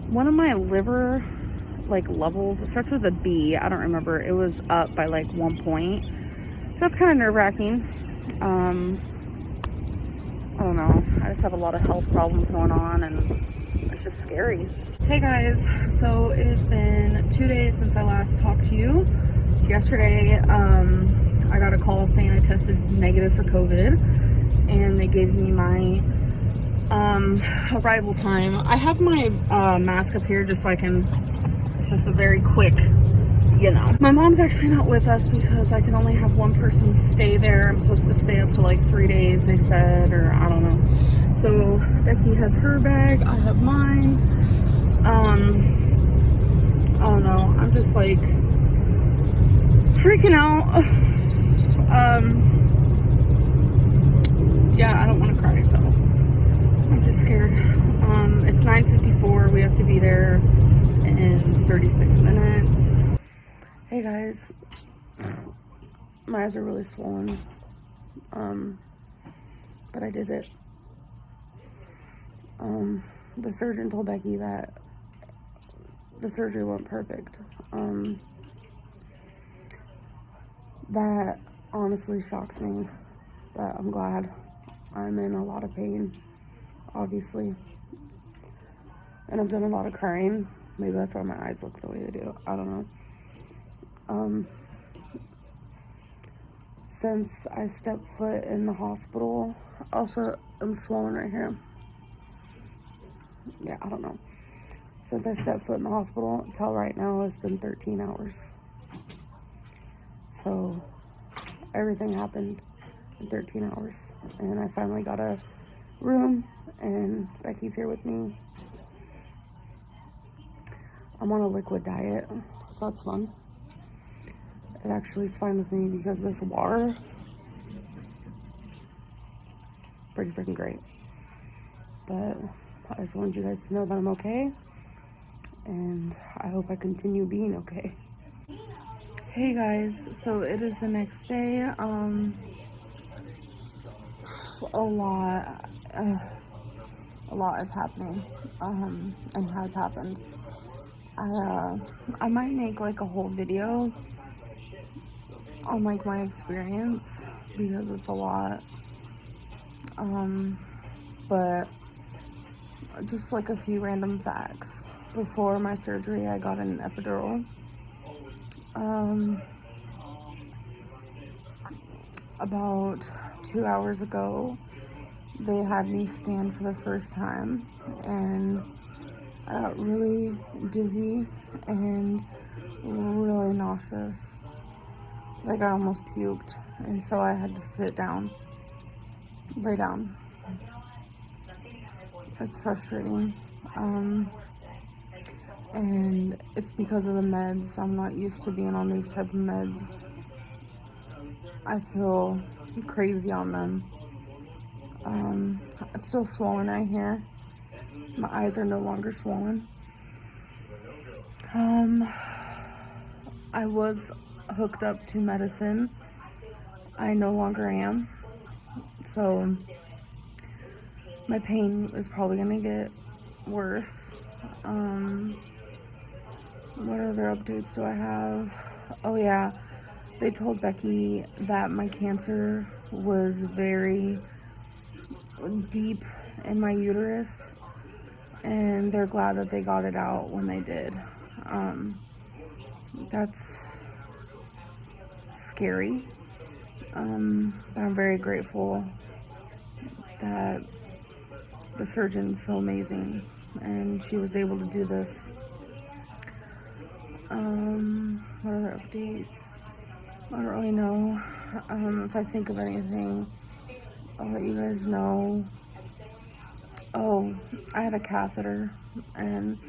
one of my liver like levels, it starts with a B, I don't remember, it was up by like 1 point, so that's kind of nerve-wracking. I don't know, I just have a lot of health problems going on, and it's just scary. Hey guys, so it has been 2 days since I last talked to you. Yesterday, I got a call saying I tested negative for COVID, and they gave me my arrival time. I have my mask up here just so I can, it's just a very quick, you know. My mom's actually not with us because I can only have one person stay there. I'm supposed to stay up to like 3 days, they said, or I don't know. So Becky has her bag, I have mine. I don't know, I'm just like freaking out. Yeah, I don't want to cry, so I'm just scared. It's 9:54, we have to be there in 36 minutes. Hey guys, my eyes are really swollen, but I did it. The surgeon told Becky that the surgery went perfect. That honestly shocks me, but I'm glad. I'm in a lot of pain, obviously, and I've done a lot of crying. Maybe that's why my eyes look the way they do, I don't know. Since I stepped foot in the hospital, also I'm swollen right here. Yeah, I don't know. Since I stepped foot in the hospital until right now, it's been 13 hours. So everything happened in 13 hours. And I finally got a room, and Becky's here with me. I'm on a liquid diet, so that's fun. It actually is fine with me because this water, pretty freaking great. But I just wanted you guys to know that I'm okay, and I hope I continue being okay. Hey guys, so it is the next day. A lot is happening, and has happened. I might make like a whole video on like my experience because it's a lot. But just like a few random facts. Before my surgery, I got an epidural. About 2 hours ago, they had me stand for the first time, and I got really dizzy and really nauseous. Like I almost puked, and so I had to sit down, lay down. It's frustrating. And it's because of the meds. I'm not used to being on these type of meds. I feel crazy on them. It's still swollen right here. My eyes are no longer swollen. I was hooked up to medicine. I no longer am. So my pain is probably gonna get worse. What other updates do I have? Oh yeah, they told Becky that my cancer was very deep in my uterus, and they're glad that they got it out when they did. that's scary. But I'm very grateful that the surgeon's so amazing and she was able to do this. What other updates? I don't really know. If I think of anything, I'll let you guys know. Oh, I had a catheter and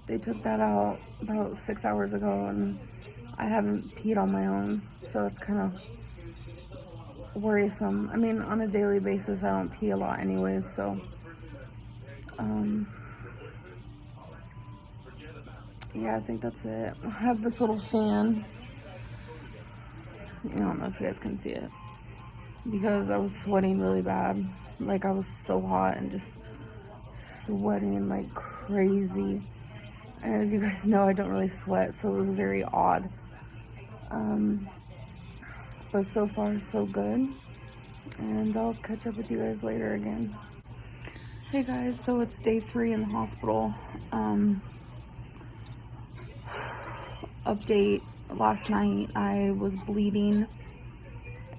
they took that out about 6 hours ago and I haven't peed on my own, so it's kind of worrisome. I mean, on a daily basis, I don't pee a lot anyways, so, yeah, I think that's it. I have this little fan. I don't know if you guys can see it, because I was sweating really bad. Like, I was so hot and just sweating like crazy. And as you guys know, I don't really sweat, so it was very odd. But so far, so good. And I'll catch up with you guys later again. Hey guys, so it's day 3 in the hospital. Update, last night I was bleeding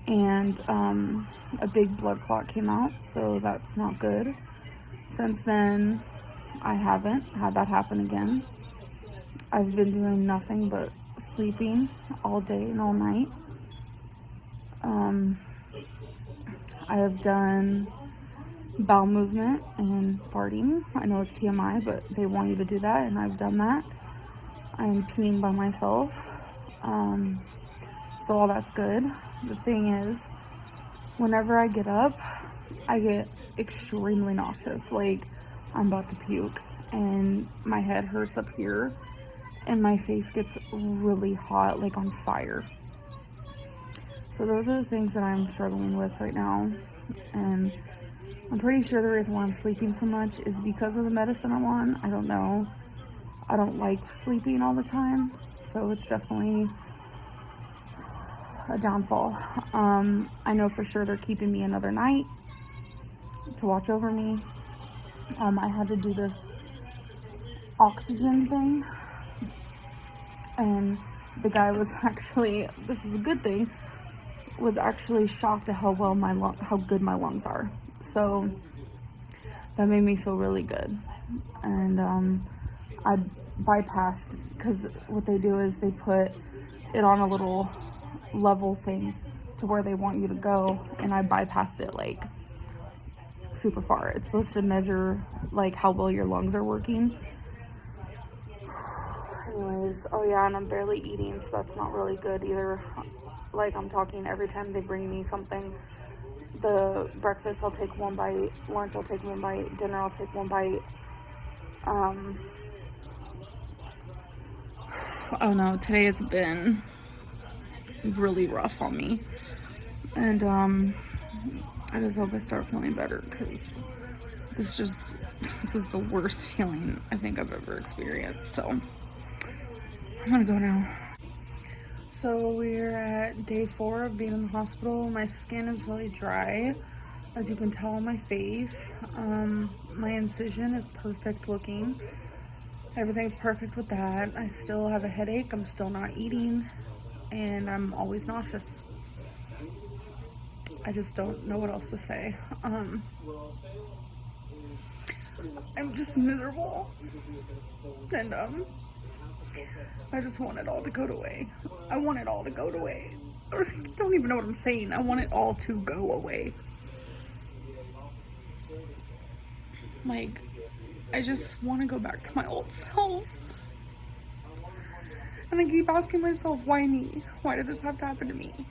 and a big blood clot came out, so that's not good. Since then, I haven't had that happen again. I've been doing nothing but sleeping all day and all night. I have done bowel movement and farting. I know it's TMI, but they want you to do that, and I've done that. I'm peeing by myself, so all that's good. The thing is, whenever I get up, I get extremely nauseous, like I'm about to puke, and my head hurts up here, and my face gets really hot, like on fire. So those are the things that I'm struggling with right now, and I'm pretty sure the reason why I'm sleeping so much is because of the medicine I'm on. I don't know. I don't like sleeping all the time, so it's definitely a downfall. I know for sure they're keeping me another night to watch over me. I had to do this oxygen thing, and the guy was actually, this is a good thing, was actually shocked at how good my lungs are. So that made me feel really good. And I bypassed, because what they do is they put it on a little level thing to where they want you to go, and I bypassed it like super far. It's supposed to measure like how well your lungs are working. Anyways, oh yeah, and I'm barely eating, so that's not really good either. Like, I'm talking every time they bring me something. The breakfast, I'll take 1 bite. Lunch, I'll take 1 bite. Dinner, I'll take 1 bite. Oh no, today has been really rough on me. And I just hope I start feeling better, because this is the worst feeling I think I've ever experienced. So I'm gonna go now. So we're at day 4 of being in the hospital. My skin is really dry, as you can tell on my face. My incision is perfect looking. Everything's perfect with that. I still have a headache. I'm still not eating, and I'm always nauseous. I just don't know what else to say. I'm just miserable, and I just want it all to go away. I want it all to go away. I don't even know what I'm saying. I want it all to go away. Like, I just want to go back to my old self. And I keep asking myself, why me? Why did this have to happen to me?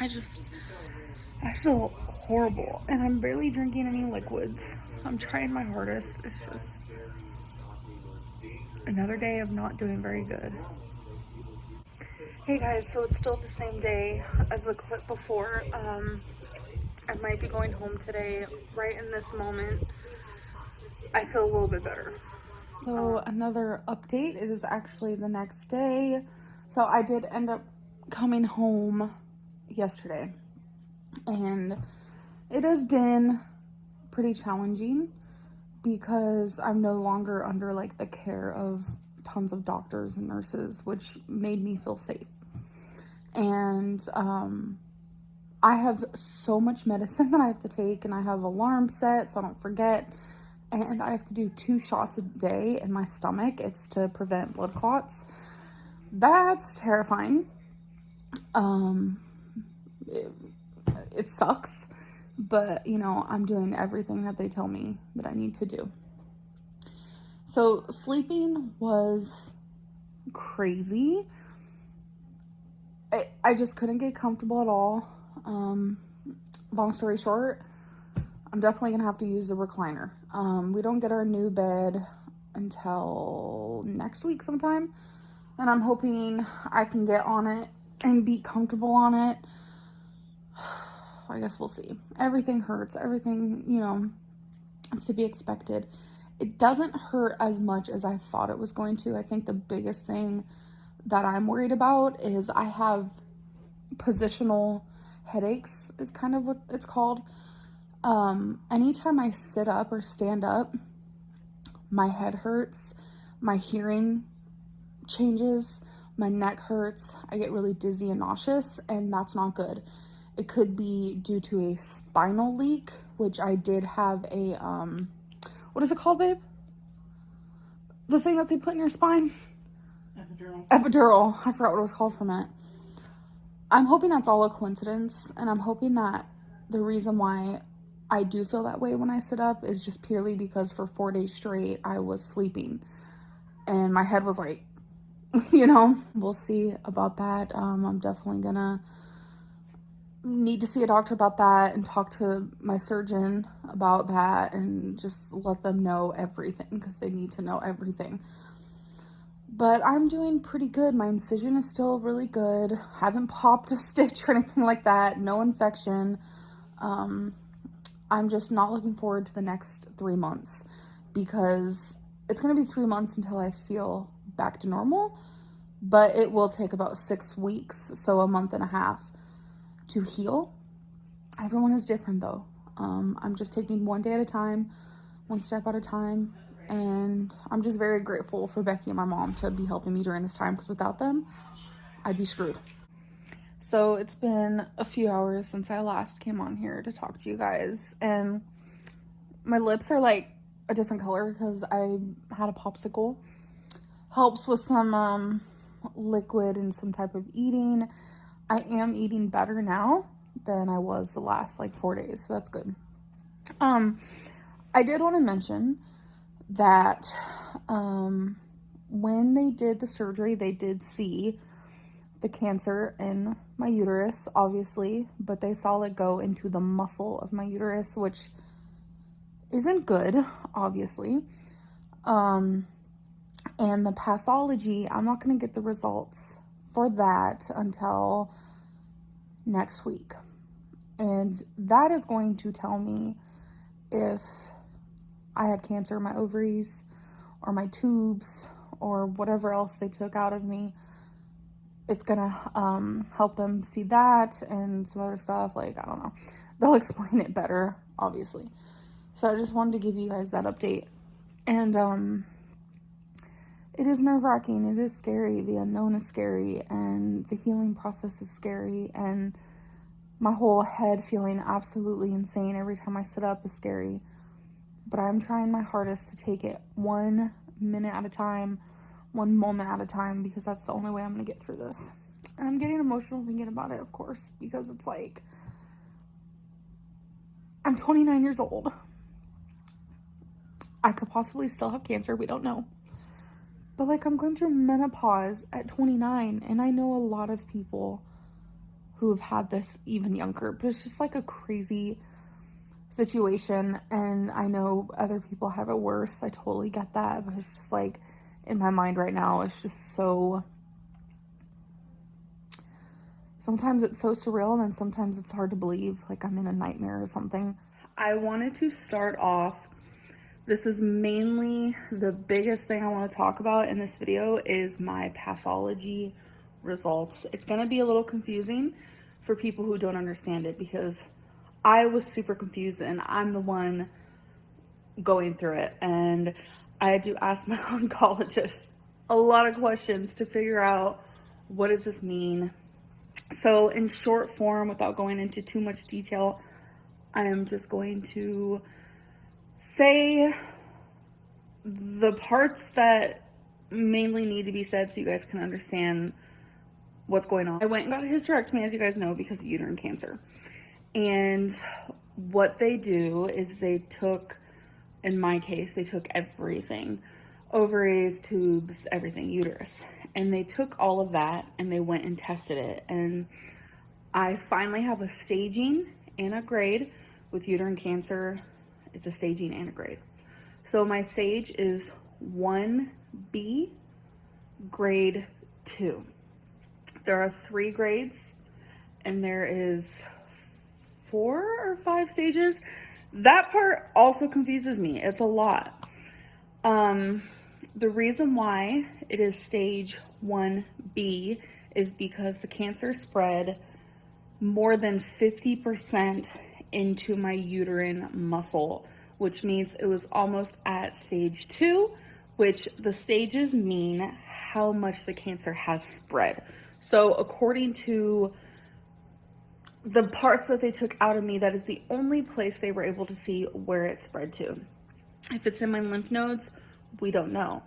I feel horrible, and I'm barely drinking any liquids. I'm trying my hardest. It's just another day of not doing very good. Hey guys, so it's still the same day as the clip before. I might be going home today. Right in this moment, I feel a little bit better. So another update, it is actually the next day. So I did end up coming home yesterday, and it has been pretty challenging. because I'm no longer under like the care of tons of doctors and nurses, which made me feel safe. And I have so much medicine that I have to take, and I have alarms set so I don't forget. And I have to do 2 shots a day in my stomach. It's to prevent blood clots. That's terrifying. It sucks, but you know, I'm doing everything that they tell me that I need to do. So sleeping was crazy. I just couldn't get comfortable at all. Long story short, I'm definitely gonna have to use the recliner. We don't get our new bed until next week sometime, and I'm hoping I can get on it and be comfortable on it. I guess we'll see. Everything hurts. Everything, you know, it's to be expected. It doesn't hurt as much as I thought it was going to. I think the biggest thing that I'm worried about is I have positional headaches, is kind of what it's called. Anytime I sit up or stand up, my head hurts, my hearing changes, my neck hurts, I get really dizzy and nauseous, and that's not good. It could be due to a spinal leak, which I did have a, what is it called, babe? The thing that they put in your spine? Epidural. I forgot what it was called for a minute. I'm hoping that's all a coincidence, and I'm hoping that the reason why I do feel that way when I sit up is just purely because for 4 days straight I was sleeping and my head was like, you know, we'll see about that. I'm definitely gonna need to see a doctor about that and talk to my surgeon about that and just let them know everything, because they need to know everything. But I'm doing pretty good. My incision is still really good. Haven't popped a stitch or anything like that. No infection. I'm just not looking forward to the next 3 months, because it's going to be 3 months until I feel back to normal, but it will take about 6 weeks, so a month and a half to heal. Everyone is different though. I'm just taking one day at a time, one step at a time, and I'm just very grateful for Becky and my mom to be helping me during this time, because without them, I'd be screwed. So it's been a few hours since I last came on here to talk to you guys, and my lips are like a different color because I had a popsicle. Helps with some liquid and some type of eating. I am eating better now than I was the last like 4 days, so that's good. I did want to mention that when they did the surgery, they did see the cancer in my uterus, obviously, but they saw it go into the muscle of my uterus, which isn't good, obviously. And the pathology, I'm not going to get the results for that until next week. And that is going to tell me if I had cancer in my ovaries or my tubes or whatever else they took out of me. It's gonna help them see that and some other stuff. Like, I don't know. They'll explain it better, obviously. So I just wanted to give you guys that update. And it is nerve-wracking. It is scary. The unknown is scary. And the healing process is scary. And my whole head feeling absolutely insane every time I sit up is scary. But I'm trying my hardest to take it 1 minute at a time, 1 moment at a time, because that's the only way I'm going to get through this. And I'm getting emotional thinking about it, of course, because it's like, I'm 29 years old. I could possibly still have cancer. We don't know. But like, I'm going through menopause at 29, and I know a lot of people who have had this even younger, but it's just like a crazy situation, and I know other people have it worse. I totally get that, but it's just like, in my mind right now, it's just so, sometimes it's so surreal, and then sometimes it's hard to believe, like I'm in a nightmare or something. I wanted to start off, this is mainly the biggest thing I want to talk about in this video is my pathology results. It's going to be a little confusing for people who don't understand it, because I was super confused, and I'm the one going through it, and I had to ask my oncologist a lot of questions to figure out, what does this mean? So in short form, without going into too much detail, I am just going to say the parts that mainly need to be said so you guys can understand what's going on. I went and got a hysterectomy, as you guys know, because of uterine cancer. And what they do is they took, in my case, they took everything. Ovaries, tubes, everything, uterus. And they took all of that and they went and tested it. And I finally have a staging and a grade with uterine cancer. It's a staging and a grade. So my stage is 1B, grade 2. There are 3 grades and there is 4 or 5 stages. That part also confuses me. It's a lot. The reason why it is stage 1B is because the cancer spread more than 50% into my uterine muscle, which means it was almost at stage 2, which the stages mean how much the cancer has spread. So according to the parts that they took out of me, that is the only place they were able to see where it spread to. If it's in my lymph nodes, we don't know.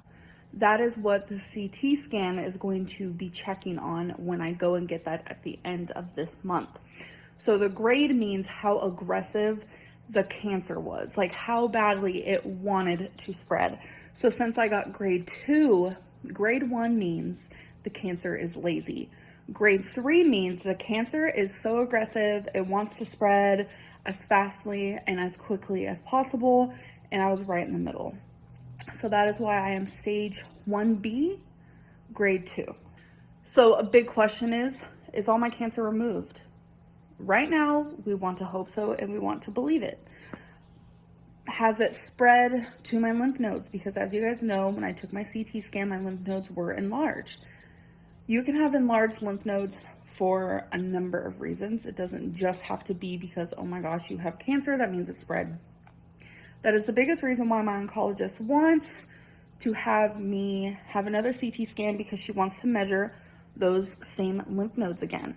That is what the CT scan is going to be checking on when I go and get that at the end of this month. So the grade means how aggressive the cancer was, like how badly it wanted to spread. So since I got grade 2, grade 1 means the cancer is lazy. Grade 3 means the cancer is so aggressive, it wants to spread as fastly and as quickly as possible, and I was right in the middle. So that is why I am stage 1B, grade 2. So a big question is all my cancer removed? Right now, we want to hope so and we want to believe it. Has it spread to my lymph nodes? Because as you guys know, when I took my CT scan, my lymph nodes were enlarged. You can have enlarged lymph nodes for a number of reasons. It doesn't just have to be because, oh my gosh, you have cancer, that means it spread. That is the biggest reason why my oncologist wants to have me have another CT scan, because she wants to measure those same lymph nodes again.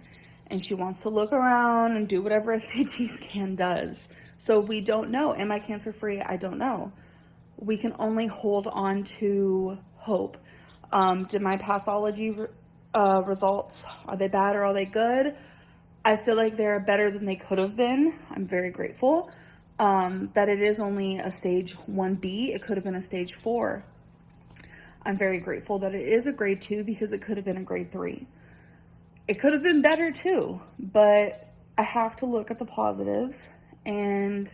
And she wants to look around and do whatever a CT scan does. So we don't know. Am I cancer free? I don't know. We can only hold on to hope. Did my pathology results, are they bad or are they good? I feel like they're better than they could have been. I'm very grateful. That it is only a stage 1B. It could have been a stage 4. I'm very grateful that it is a grade 2 because it could have been a grade 3. It could have been better too, but I have to look at the positives and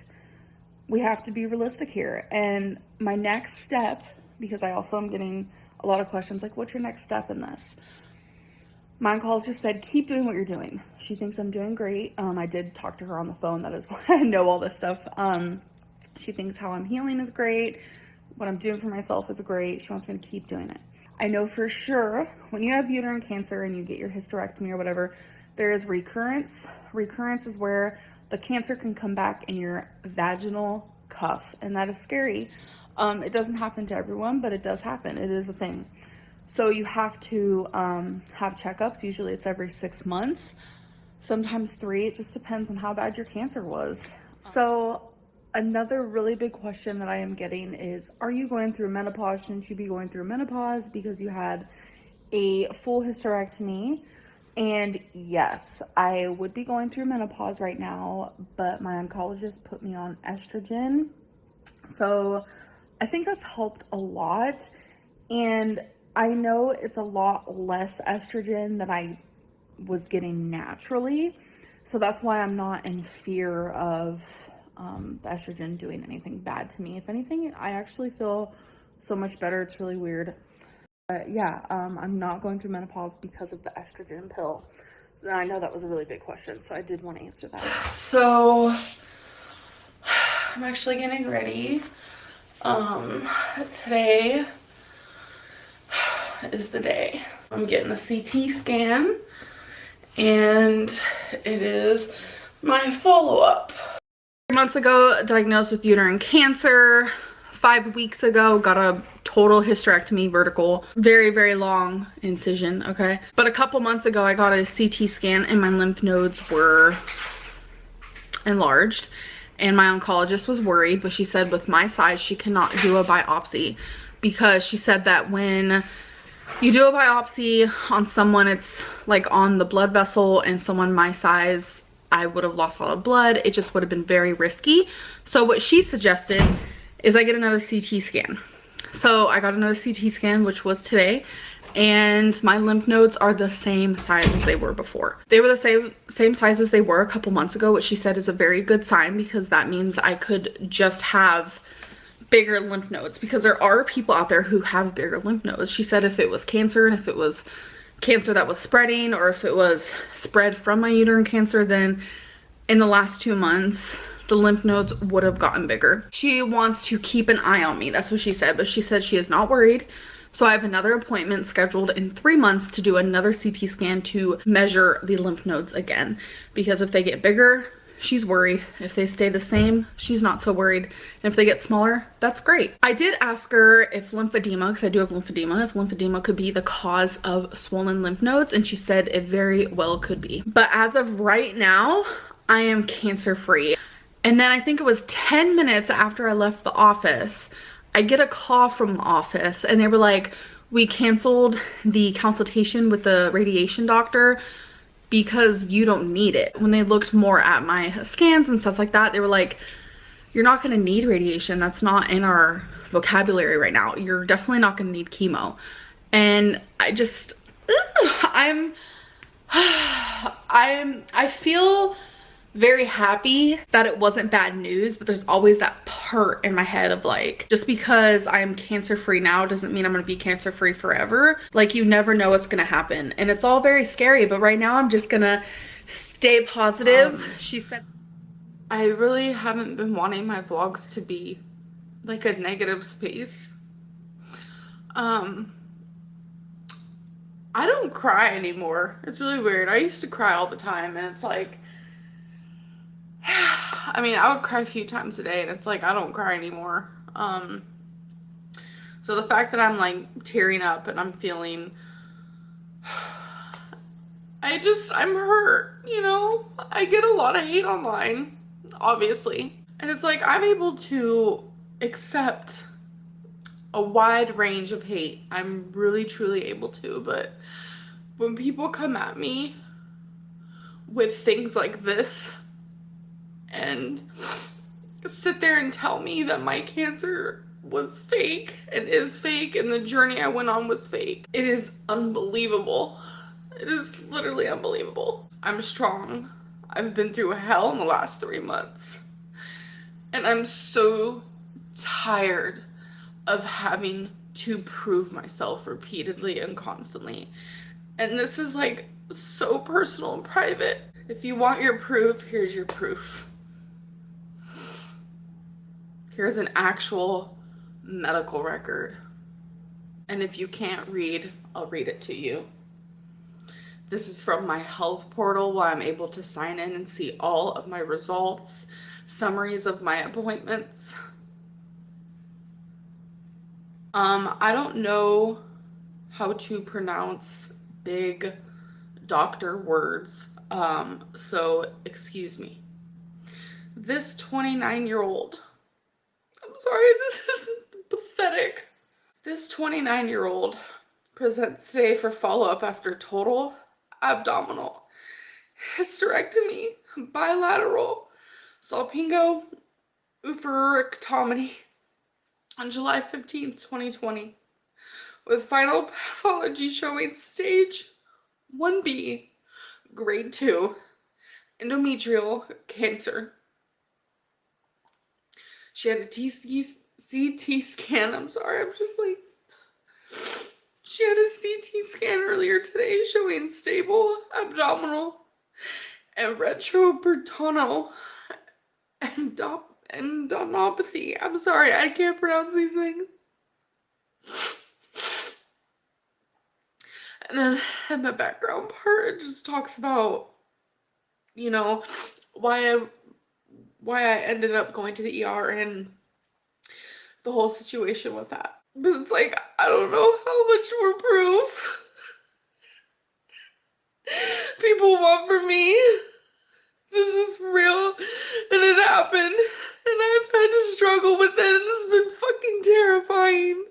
we have to be realistic here. And my next step, because I also am getting a lot of questions like, what's your next step in this? My oncologist said, keep doing what you're doing. She thinks I'm doing great. I did talk to her on the phone. That is why I know all this stuff. She thinks how I'm healing is great. What I'm doing for myself is great. She wants me to keep doing it. I know for sure when you have uterine cancer and you get your hysterectomy or whatever, there is recurrence. Recurrence is where the cancer can come back in your vaginal cuff, and that is scary. It doesn't happen to everyone, but it does happen. It is a thing. So you have to have checkups. Usually it's every 6 months, sometimes 3. It just depends on how bad your cancer was. So another really big question that I am getting is, are you going through menopause? Shouldn't you be going through menopause because you had a full hysterectomy? And yes, I would be going through menopause right now, but my oncologist put me on estrogen. So I think that's helped a lot. And I know it's a lot less estrogen than I was getting naturally. So that's why I'm not in fear of the estrogen doing anything bad to me. If anything, I actually feel so much better. It's really weird. Yeah, I'm not going through menopause because of the estrogen pill. I know that was a really big question, so I did want to answer that. So I'm actually getting ready. Today is the day. I'm getting a CT scan, and it is my follow-up. 3 months ago, diagnosed with uterine cancer. 5 weeks ago, got a total hysterectomy, vertical, very, very long incision, okay? But a couple months ago, I got a CT scan and my lymph nodes were enlarged. And my oncologist was worried, but she said with my size, she cannot do a biopsy, because she said that when you do a biopsy on someone, it's like on the blood vessel, and someone my size, I would have lost a lot of blood. It just would have been very risky. So what she suggested is I get another CT scan. So I got another CT scan, which was today, and my lymph nodes are the same size as they were before. They were the same size as they were a couple months ago, which she said is a very good sign, because that means I could just have bigger lymph nodes, because there are people out there who have bigger lymph nodes. She said if it was cancer, and if it was cancer that was spreading, or if it was spread from my uterine cancer, then in the last 2 months the lymph nodes would have gotten bigger. She wants to keep an eye on me, that's what she said, but she said she is not worried. So I have another appointment scheduled in 3 months to do another CT scan to measure the lymph nodes again, because if they get bigger, she's worried. If they stay the same, she's not so worried. And if they get smaller, that's great. I did ask her if lymphedema, because I do have lymphedema, if lymphedema could be the cause of swollen lymph nodes, and she said it very well could be. But as of right now, I am cancer free. And then I think it was 10 minutes after I left the office, I get a call from the office, and they were like, we canceled the consultation with the radiation doctor because you don't need it. When they looked more at my scans and stuff like that, they were like, you're not going to need radiation. That's not in our vocabulary right now. You're definitely not going to need chemo. And I just, I feel very happy that it wasn't bad news, but there's always that part in my head of like, just because I'm cancer free now doesn't mean I'm gonna be cancer free forever. Like, you never know what's gonna happen, and it's all very scary, but right now I'm just gonna stay positive. She said, I really haven't been wanting my vlogs to be like a negative space. I don't cry anymore. It's really weird. I used to cry all the time, and it's like, I mean, I would cry a few times a day, and it's like, I don't cry anymore. So the fact that I'm like tearing up and I'm feeling, I'm hurt, you know? I get a lot of hate online, obviously. And it's like, I'm able to accept a wide range of hate. I'm really, truly able to, but when people come at me with things like this, and sit there and tell me that my cancer was fake and is fake, and the journey I went on was fake, it is unbelievable. It is literally unbelievable. I'm strong. I've been through hell in the last 3 months, and I'm so tired of having to prove myself repeatedly and constantly. And this is like so personal and private. If you want your proof, here's your proof. Here's an actual medical record. And if you can't read, I'll read it to you. This is from my health portal, where I'm able to sign in and see all of my results, summaries of my appointments. I don't know how to pronounce big doctor words, so excuse me. This 29-year-old, I'm sorry, this is pathetic. This 29-year-old presents today for follow-up after total abdominal hysterectomy, bilateral salpingo oophorectomy on July 15th, 2020, with final pathology showing stage 1B, grade 2, endometrial cancer. She had a CT scan. I'm sorry, I'm just like, she had a CT scan earlier today showing stable abdominal and retroperitoneal endopathy. I'm sorry, I can't pronounce these things. And then in the background part, it just talks about, you know, why I ended up going to the ER and the whole situation with that. Because it's like, I don't know how much more proof people want from me. This is real, and it happened, and I've had to struggle with it, and it's been fucking terrifying.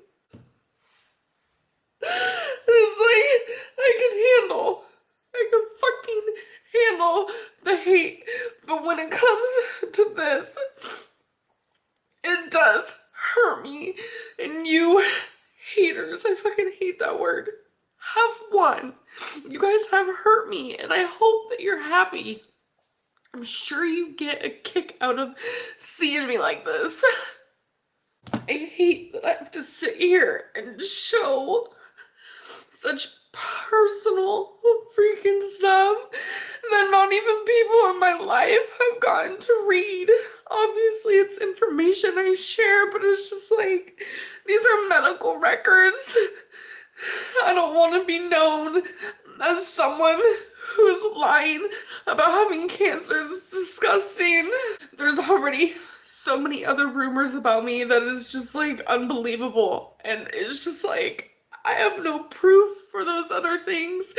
And it's like, I can fucking handle the hate, but when it comes to this, it does hurt me, and you haters, I fucking hate that word, have won. You guys have hurt me, and I hope that you're happy. I'm sure you get a kick out of seeing me like this. I hate that I have to sit here and show such personal freaking stuff that not even people in my life have gotten to read. Obviously, it's information I share, but it's just like, these are medical records. I don't want to be known as someone who's lying about having cancer. That's disgusting. There's already so many other rumors about me that is just like unbelievable, and it's just like, I have no proof for those other things,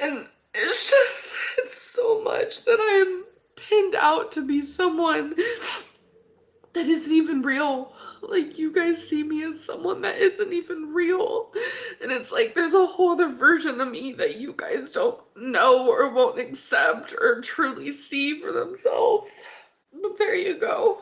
and it's so much that I am pinned out to be someone that isn't even real. Like, you guys see me as someone that isn't even real, and it's like there's a whole other version of me that you guys don't know or won't accept or truly see for themselves. But there you go.